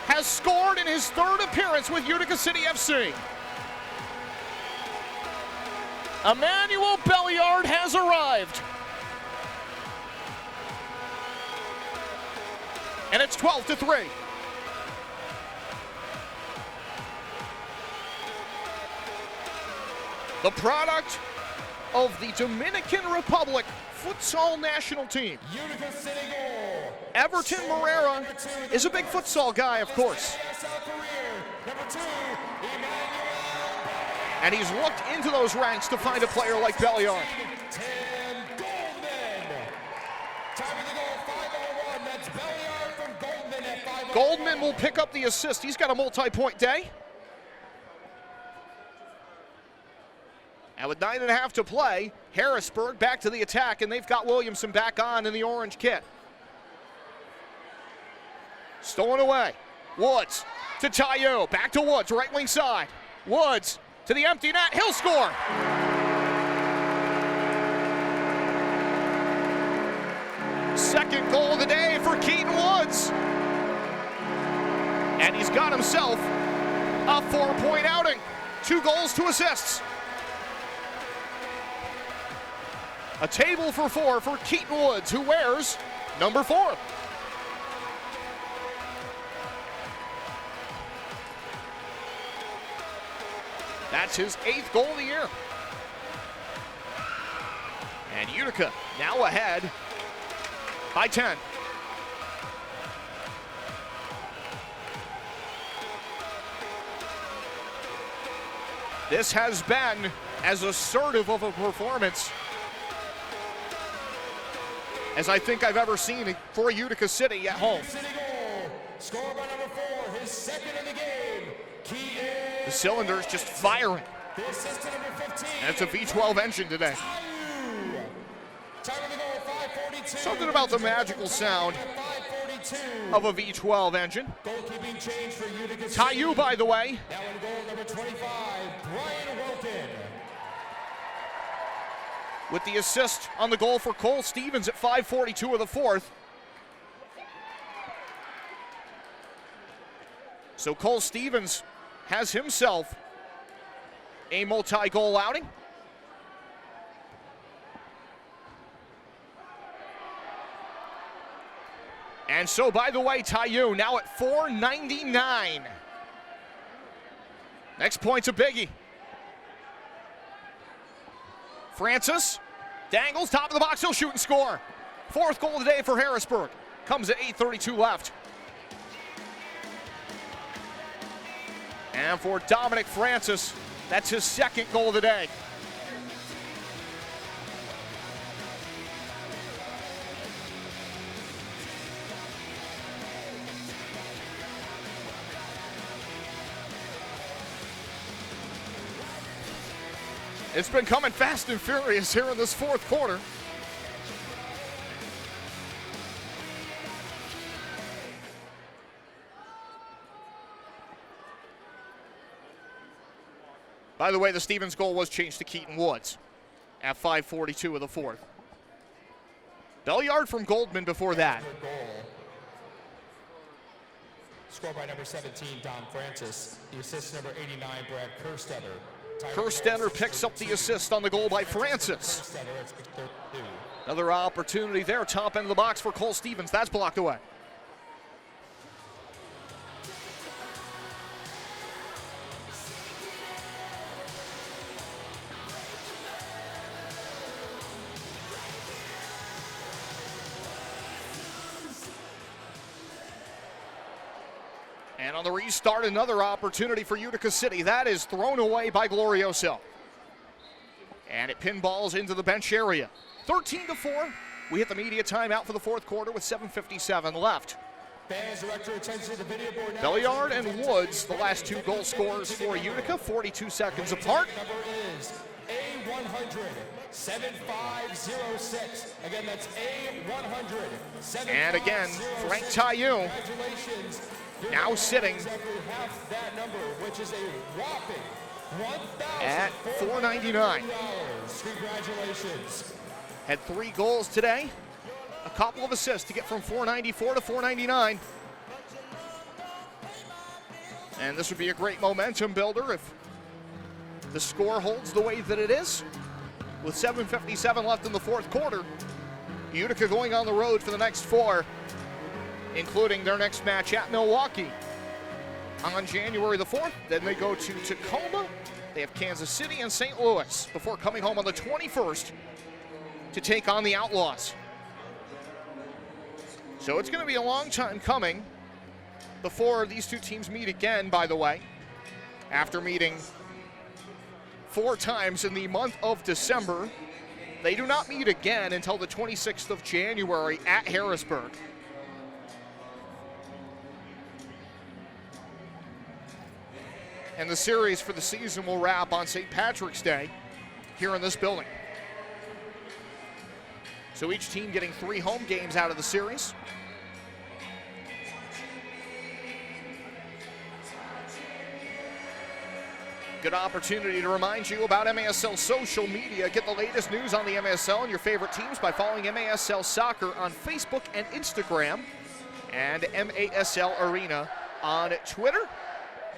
has scored in his third appearance with Utica City FC. Emmanuel Belliard has arrived. And it's 12-3. The product of the Dominican Republic futsal national team. Utica City goal. Everton Morera is a big futsal guy, of course. Number 2, And he's looked into those ranks to find a player like Belliard. Goldman will pick up the assist. He's got a multi-point day. And with 9.5 to play, Harrisburg back to the attack, and they've got Williamson back on in the orange kit. Stolen away. Woods to Tayo. Back to Woods, right wing side. Woods to the empty net. He'll score. Second goal of the day for Keaton Woods. And he's got himself a 4-point outing. 2 goals, 2 assists. A table for 4 for Keaton Woods, who wears number 4. That's his 8th goal of the year. And Utica now ahead by 10. This has been as assertive of a performance as I think I've ever seen for Utica City at home. City goal. Scored by number 4, his second of the game. Keaton. The cylinder's just firing. The assist to number 15. And it's a V12 engine today. Time of the goal, 5:42. Something about the magical sound of a V12 engine. Goalkeeping change for Utica City. Tayu, by the way. Now in goal, number 25, Brian Wilkin. With the assist on the goal for Cole Stevens at 5:42 of the fourth. So Cole Stevens has himself a multi-goal outing. And so, by the way, Taiyu now at 499. Next point's a biggie. Francis dangles, top of the box, he'll shoot and score. Fourth goal today for Harrisburg. Comes at 8:32 left. And for Dominic Francis, that's his second goal of the day. It's been coming fast and furious here in this fourth quarter. By the way, the Stevens goal was changed to Keaton Woods at 5:42 of the fourth. Belliard from Goldman before that. Scored by number 17, Dom Francis. The assist number 89, Brad Kerstetter. Kerstetter picks up the assist on the goal by Francis. Another opportunity there, top end of the box for Cole Stevens. That's blocked away. And on the restart, another opportunity for Utica City. That is thrown away by Glorioso. And it pinballs into the bench area. 13-4. We hit the media timeout for the fourth quarter with 7:57 left. Fans, direct your attention to the video board now. Belliard and Woods, the last two goal scorers for Utica, 42 seconds apart. Number is A100-7506. Again, that's A100-7506. And again, Frank Taiyu now sitting that number, which is a whopping at $499. Congratulations. Had 3 goals today, a couple of assists to get from $494 to $499. And this would be a great momentum builder if the score holds the way that it is. With 7:57 left in the fourth quarter, Utica going on the road for the next 4, including their next match at Milwaukee on January the 4th. Then they go to Tacoma. They have Kansas City and St. Louis before coming home on the 21st to take on the Outlaws. So it's going to be a long time coming before these two teams meet again, by the way, after meeting 4 times in the month of December. They do not meet again until the 26th of January at Harrisburg. And the series for the season will wrap on St. Patrick's Day here in this building. So each team getting 3 home games out of the series. Good opportunity to remind you about MASL social media. Get the latest news on the MASL and your favorite teams by following MASL Soccer on Facebook and Instagram, and MASL Arena on Twitter.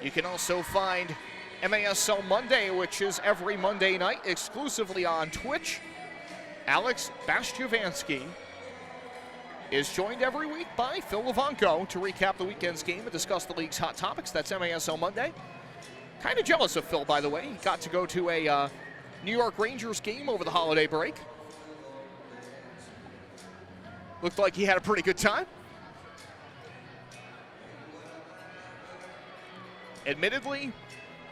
You can also find MASL Monday, which is every Monday night exclusively on Twitch. Alex Bastiovansky is joined every week by Phil Levanko to recap the weekend's game and discuss the league's hot topics. That's MASL Monday. Kind of jealous of Phil, by the way. He got to go to a New York Rangers game over the holiday break. Looked like he had a pretty good time. Admittedly,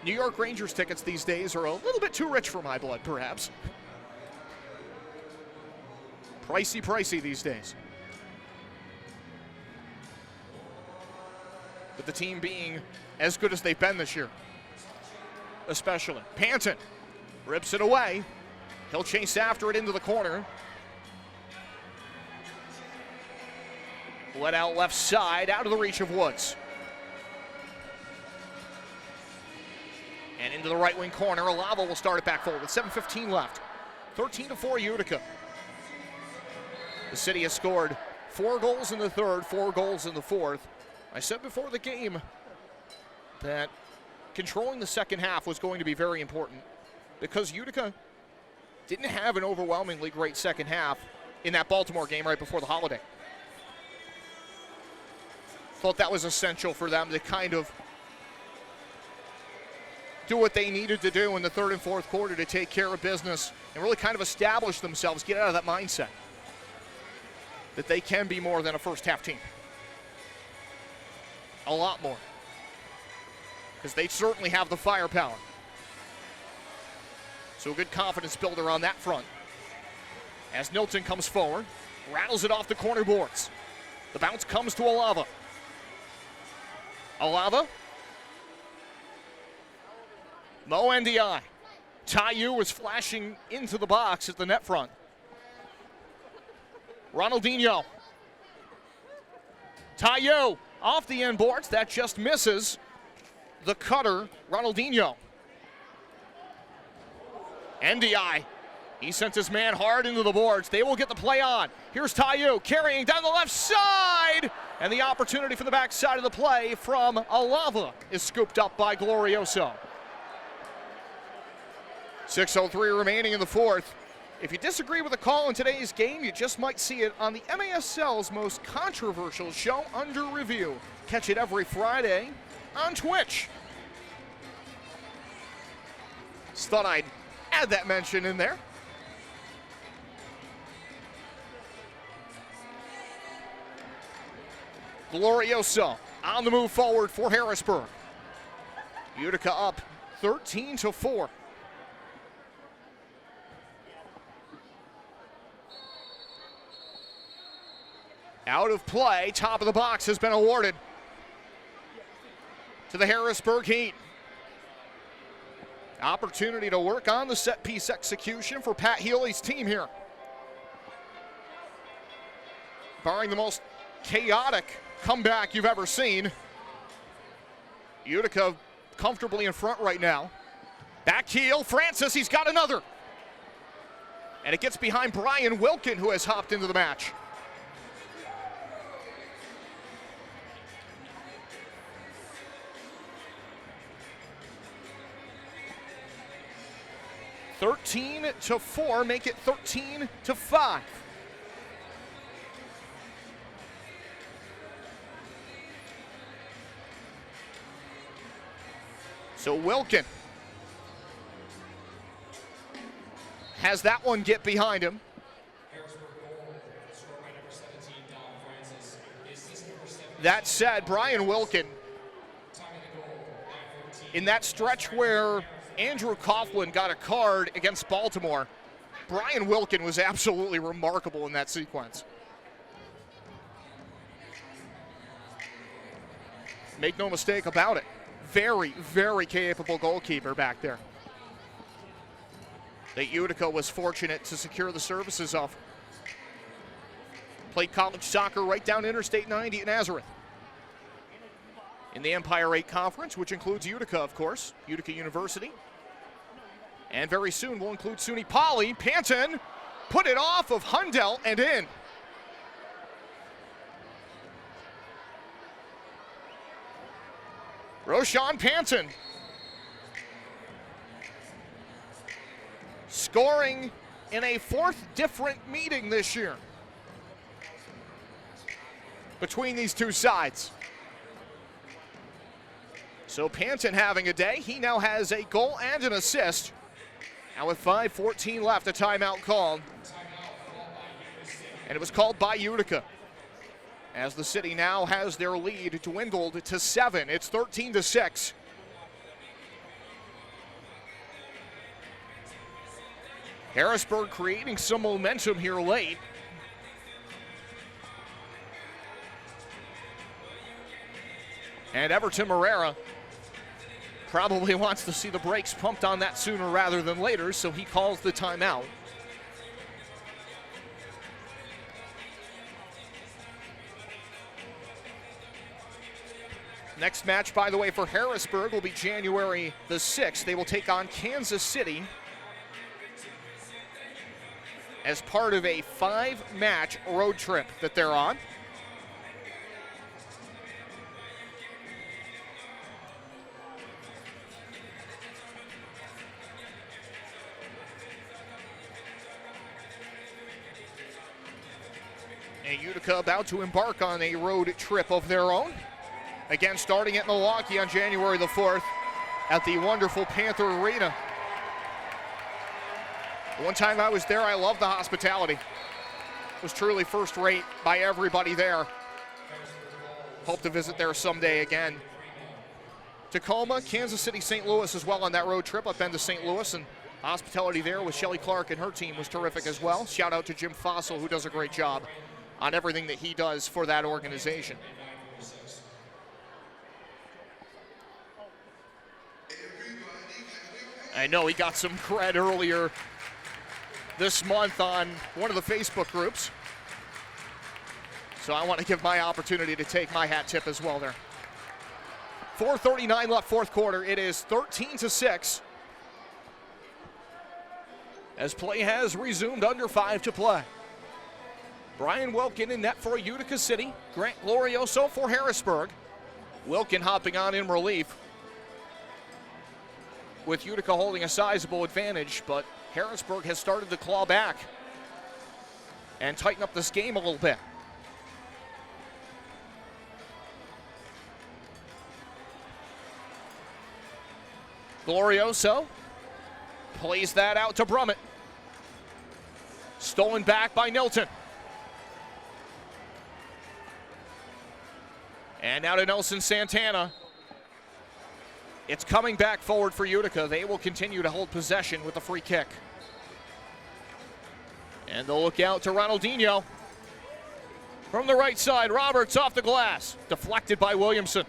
New York Rangers tickets these days are a little bit too rich for my blood, perhaps. Pricey these days. But the team being as good as they've been this year. Especially. Panton rips it away. He'll chase after it into the corner. Let out left side, out of the reach of Woods. And into the right wing corner, Alava will start it back forward with 7:15 left. 13-4 Utica. The city has scored 4 goals in the third, 4 goals in the fourth. I said before the game, that controlling the second half was going to be very important because Utica didn't have an overwhelmingly great second half in that Baltimore game right before the holiday. Thought that was essential for them to kind of do what they needed to do in the third and fourth quarter to take care of business and really kind of establish themselves, get out of that mindset that they can be more than a first half team. A lot more. Because they certainly have the firepower. So a good confidence builder on that front. As Nilton comes forward, rattles it off the corner boards. The bounce comes to Alava. Alava. Mo NDI. Taiyu is flashing into the box at the net front. Ronaldinho. Taiyu off the end boards. That just misses the cutter, Ronaldinho. NDI. He sent his man hard into the boards. They will get the play on. Here's Taiyu carrying down the left side. And the opportunity for the backside of the play from Alava is scooped up by Glorioso. 6:03 remaining in the fourth. If you disagree with the call in today's game, you just might see it on the MASL's most controversial show, Under Review. Catch it every Friday on Twitch. Just thought I'd add that mention in there. Glorioso on the move forward for Harrisburg. Utica up 13-4. Out of play, top of the box has been awarded to the Harrisburg Heat. Opportunity to work on the set piece execution for Pat Healy's team here. Barring the most chaotic comeback you've ever seen, Utica comfortably in front right now. Back heel, Francis, he's got another. And it gets behind Brian Wilkin, who has hopped into the match. (13-4), make it 13-5. So Wilkin has that one get behind him. That said, Brian Wilkin, in that stretch where Andrew Coughlin got a card against Baltimore, Brian Wilkin was absolutely remarkable in that sequence. Make no mistake about it. Very, very capable goalkeeper back there that Utica was fortunate to secure the services of. Played college soccer right down Interstate 90 at Nazareth. In the Empire 8 Conference, which includes Utica, of course, Utica University. And very soon we'll include SUNY Poly. Panton put it off of Hundell and in. Roshan Panton scoring in a fourth different meeting this year between these two sides. So Panton having a day. He now has a goal and an assist. Now with 5:14 left, a timeout called. And it was called by Utica, as the city now has their lead dwindled to 7. It's 13-6. Harrisburg creating some momentum here late. And Everton Morera probably wants to see the brakes pumped on that sooner rather than later, so he calls the timeout. Next match, by the way, for Harrisburg will be January the 6th. They will take on Kansas City as part of a 5-match road trip that they're on. And Utica about to embark on a road trip of their own. Again, starting at Milwaukee on January the 4th at the wonderful Panther Arena. One time I was there, I loved the hospitality. It was truly first rate by everybody there. Hope to visit there someday again. Tacoma, Kansas City, St. Louis as well on that road trip. I've been to St. Louis, and hospitality there with Shelly Clark and her team was terrific as well. Shout out to Jim Fossil, who does a great job on everything that he does for that organization. I know he got some cred earlier this month on one of the Facebook groups. So I want to give my opportunity to take my hat tip as well there. 4:39 left fourth quarter. It is 13-6. As play has resumed, under 5 to play. Brian Wilkin in net for Utica City. Grant Glorioso for Harrisburg. Wilkin hopping on in relief, with Utica holding a sizable advantage, but Harrisburg has started to claw back and tighten up this game a little bit. Glorioso plays that out to Brummett. Stolen back by Nilton. And now to Nelson Santana. It's coming back forward for Utica. They will continue to hold possession with the free kick. And they'll look out to Ronaldinho. From the right side, Roberts off the glass. Deflected by Williamson.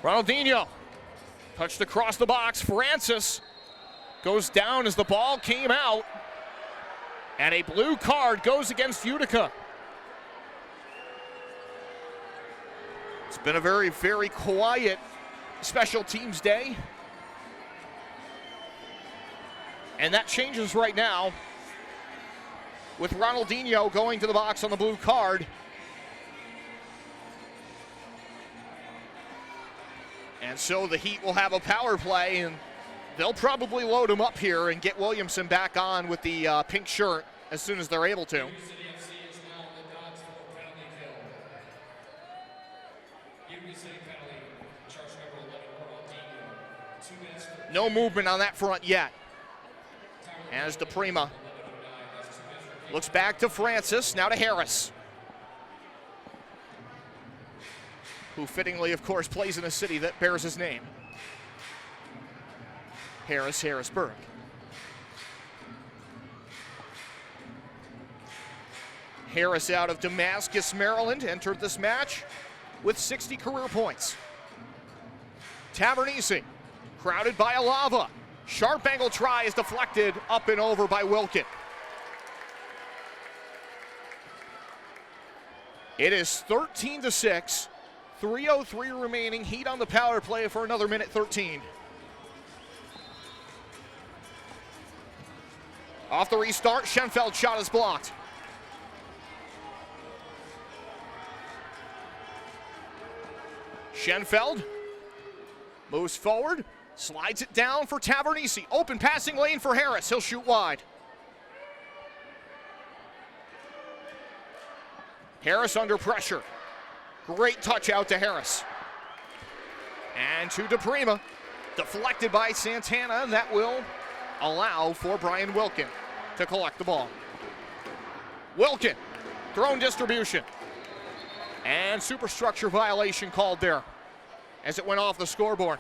Ronaldinho touched across the box. Francis goes down as the ball came out. And a blue card goes against Utica. It's been a very, very quiet special teams day. And that changes right now with Ronaldinho going to the box on the blue card. And so the Heat will have a power play, and they'll probably load him up here and get Williamson back on with the pink shirt as soon as they're able to. No movement on that front yet. As DePrima looks back to Francis, now to Harris, who fittingly, of course, plays in a city that bears his name. Harrisburg. Harris out of Damascus, Maryland, entered this match with 60 career points. Tavernese, crowded by Alava. Sharp angle try is deflected up and over by Wilkin. It is 13-6. 3:03 remaining. Heat on the power play for another minute 13. Off the restart, Schenfeld shot is blocked. Schenfeld moves forward, slides it down for Tavernese. Open passing lane for Harris. He'll shoot wide. Harris under pressure. Great touch out to Harris. And to DePrima. Deflected by Santana, and that will allow for Brian Wilkin to collect the ball. Wilkin, thrown distribution. And superstructure violation called there as it went off the scoreboard.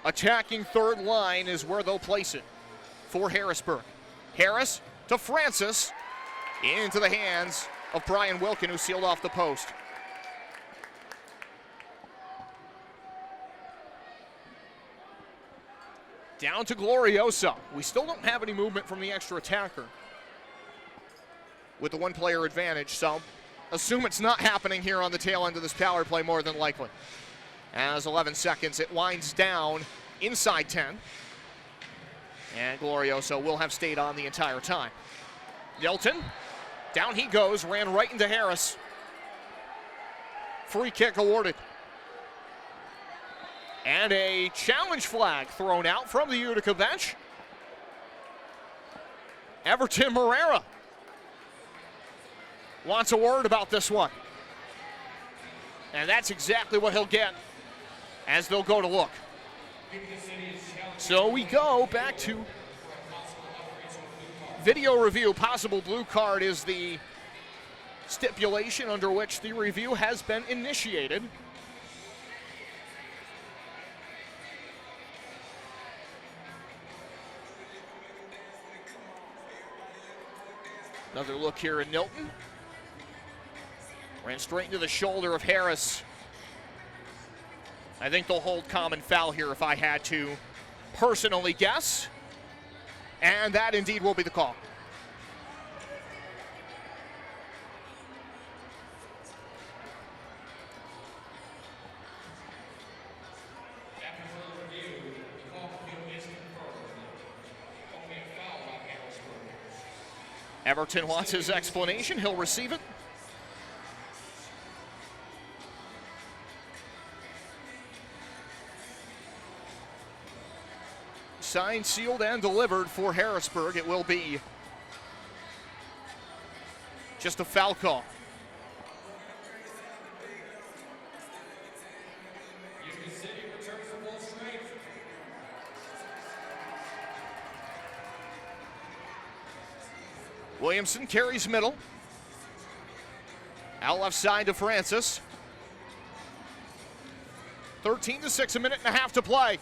Attacking third line is where they'll place it for Harrisburg. Harris to Francis, into the hands of Brian Wilkin, who sealed off the post. Down to Glorioso. We still don't have any movement from the extra attacker with the one-player advantage, so assume it's not happening here on the tail end of this power play more than likely. As 11 seconds, it winds down inside 10. And Glorioso will have stayed on the entire time. Nilton, down he goes, ran right into Harris. Free kick awarded. And a challenge flag thrown out from the Utica bench. Everton Morera wants a word about this one. And that's exactly what he'll get as they'll go to look. So we go back to video review. Possible blue card is the stipulation under which the review has been initiated. Another look here at Nilton. Ran straight into the shoulder of Harris. I think they'll hold common foul here if I had to personally guess. And that indeed will be the call. Everton wants his explanation. He'll receive it. Signed, sealed, and delivered for Harrisburg. It will be just a foul call. Williamson carries middle. Out left side to Francis. 13-6, a minute and a half to play.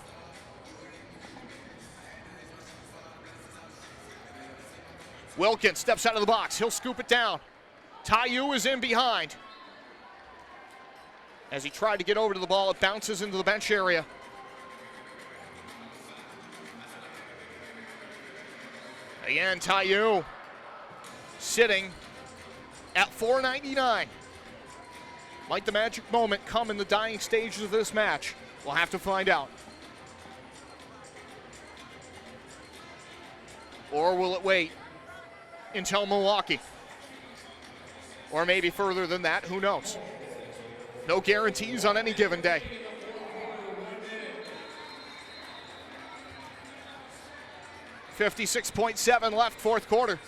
Wilkins steps out of the box. He'll scoop it down. Taiyu is in behind. As he tried to get over to the ball, it bounces into the bench area. Again, Taiyu sitting at 499. Might the magic moment come in the dying stages of this match? We'll have to find out. Or will it wait until Milwaukee? Or maybe further than that, who knows? No guarantees on any given day. $56.7 left, fourth quarter.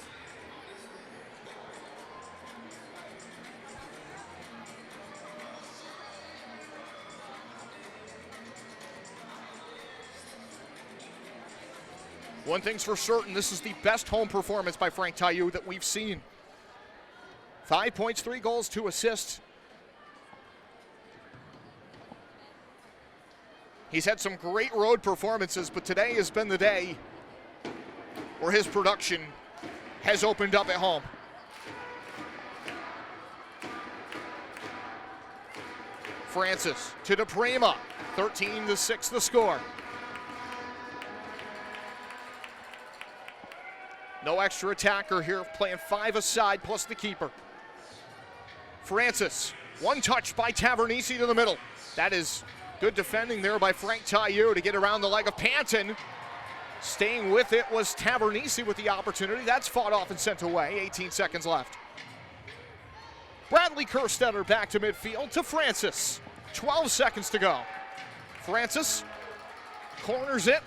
One thing's for certain, this is the best home performance by Frank Taiyu that we've seen. 5 points, 3 goals, 2 assists. He's had some great road performances, but today has been the day where his production has opened up at home. Francis to DePrima, 13-6 the score. No extra attacker here, playing 5 aside plus the keeper. Francis, one touch by Tavernisi to the middle. That is good defending there by Frank Taiyu to get around the leg of Panton. Staying with it was Tavernisi with the opportunity. That's fought off and sent away, 18 seconds left. Bradley Kerstetter back to midfield to Francis. 12 seconds to go. Francis corners it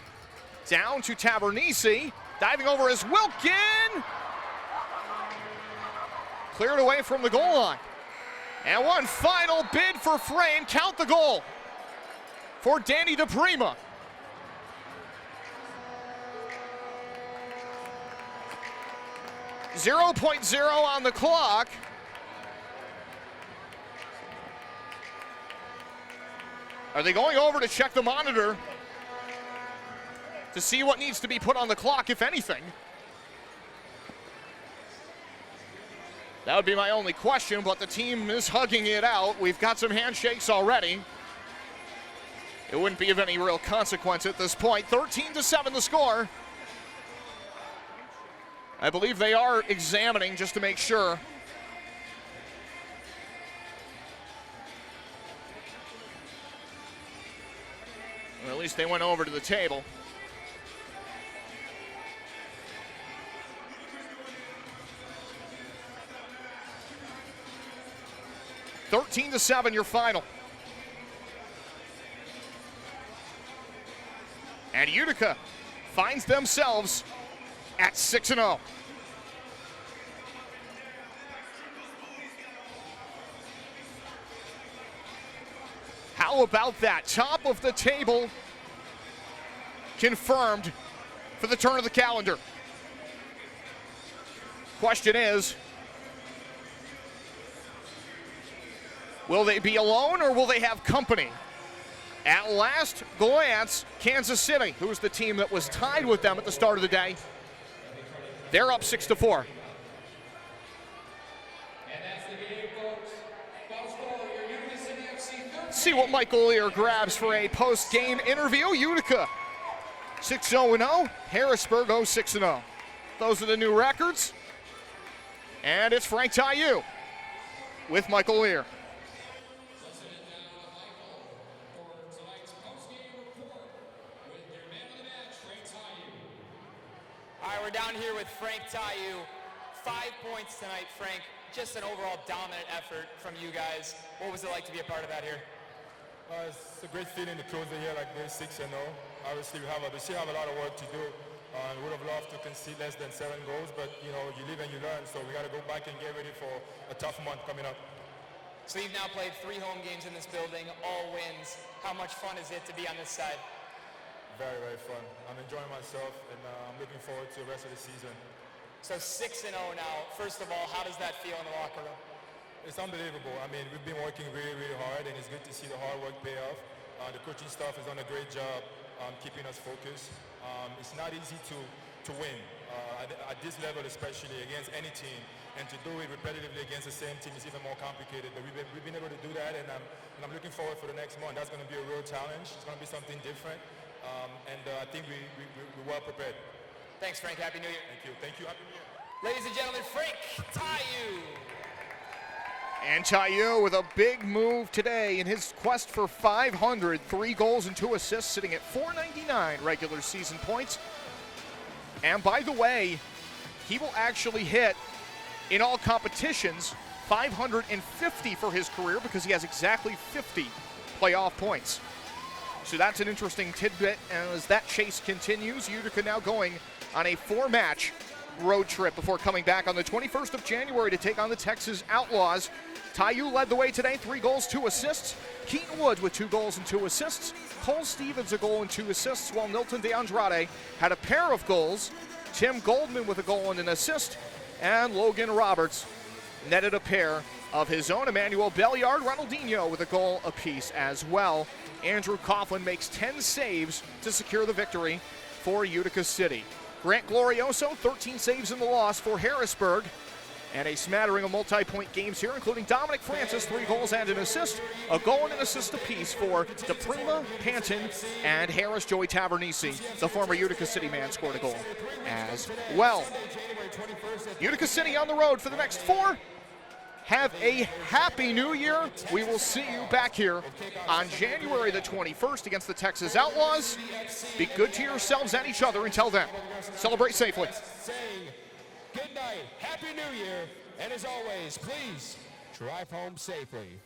down to Tavernisi. Diving over is Wilkin. Cleared away from the goal line. And one final bid for frame. Count the goal for Danny DePrima. .0 on the clock. Are they going over to check the monitor to see what needs to be put on the clock, if anything? That would be my only question, but the team is hugging it out. We've got some handshakes already. It wouldn't be of any real consequence at this point. 13-7 the score. I believe they are examining just to make sure. Well, at least they went over to the table. $13-7 your final. And Utica finds themselves at 6-0. How about that? Top of the table confirmed for the turn of the calendar. Question is, will they be alone or will they have company? At last glance, Kansas City, who was the team that was tied with them at the start of the day, they're up 6-4. See what Michael Lear grabs for a post-game interview. Utica 6-0-0, Harrisburg 0-6-0. Those are the new records. And it's Frank Taillou with Michael Lear. All right, we're down here with Frank Taillou. 5 points tonight, Frank. Just an overall dominant effort from you guys. What was it like to be a part of that here? It's a great feeling to close the year like this, 6-0. Obviously, we still have a lot of work to do. We would have loved to concede less than 7 goals, but you live and you learn. So we got to go back and get ready for a tough month coming up. So you've now played 3 home games in this building, all wins. How much fun is it to be on this side? Very, very fun. I'm enjoying myself, and I'm looking forward to the rest of the season. So 6-0 now. First of all, how does that feel in the locker room? It's unbelievable. I mean, we've been working really, really hard, and it's good to see the hard work pay off. The coaching staff has done a great job keeping us focused. It's not easy to win at this level, especially against any team, and to do it repetitively against the same team is even more complicated. But we've been able to do that, and I'm looking forward for the next month. That's going to be a real challenge. It's going to be something different, and I think we're well prepared. Thanks, Frank. Happy New Year. Thank you. Thank you. Happy New Year. Ladies and gentlemen, Frank Taillou. And Taillou with a big move today in his quest for 500, 3 goals and 2 assists, sitting at 499 regular season points. And by the way, he will actually hit, in all competitions, 550 for his career because he has exactly 50 playoff points. So that's an interesting tidbit. And as that chase continues, Utica now going on a 4-match road trip before coming back on the 21st of January to take on the Texas Outlaws. Taillou led the way today, 3 goals, 2 assists. Keaton Woods with 2 goals and 2 assists. Cole Stevens a goal and 2 assists, while Milton DeAndrade had a pair of goals. Tim Goldman with a goal and an assist. And Logan Roberts netted a pair of his own. Emmanuel Belliard, Ronaldinho with a goal apiece as well. Andrew Coughlin makes 10 saves to secure the victory for Utica City. Grant Glorioso, 13 saves in the loss for Harrisburg. And a smattering of multi-point games here, including Dominic Francis, 3 goals and an assist. A goal and an assist apiece for DePrima, Panton, and Harris. Joey Tavernisi, the former Utica City man, scored a goal as well. Utica City on the road for the next 4. Have a happy new year. We will see you back here on January the 21st against the Texas Outlaws. Be good to yourselves and each other until then. Celebrate safely. Good night, Happy New Year, and as always, please drive home safely.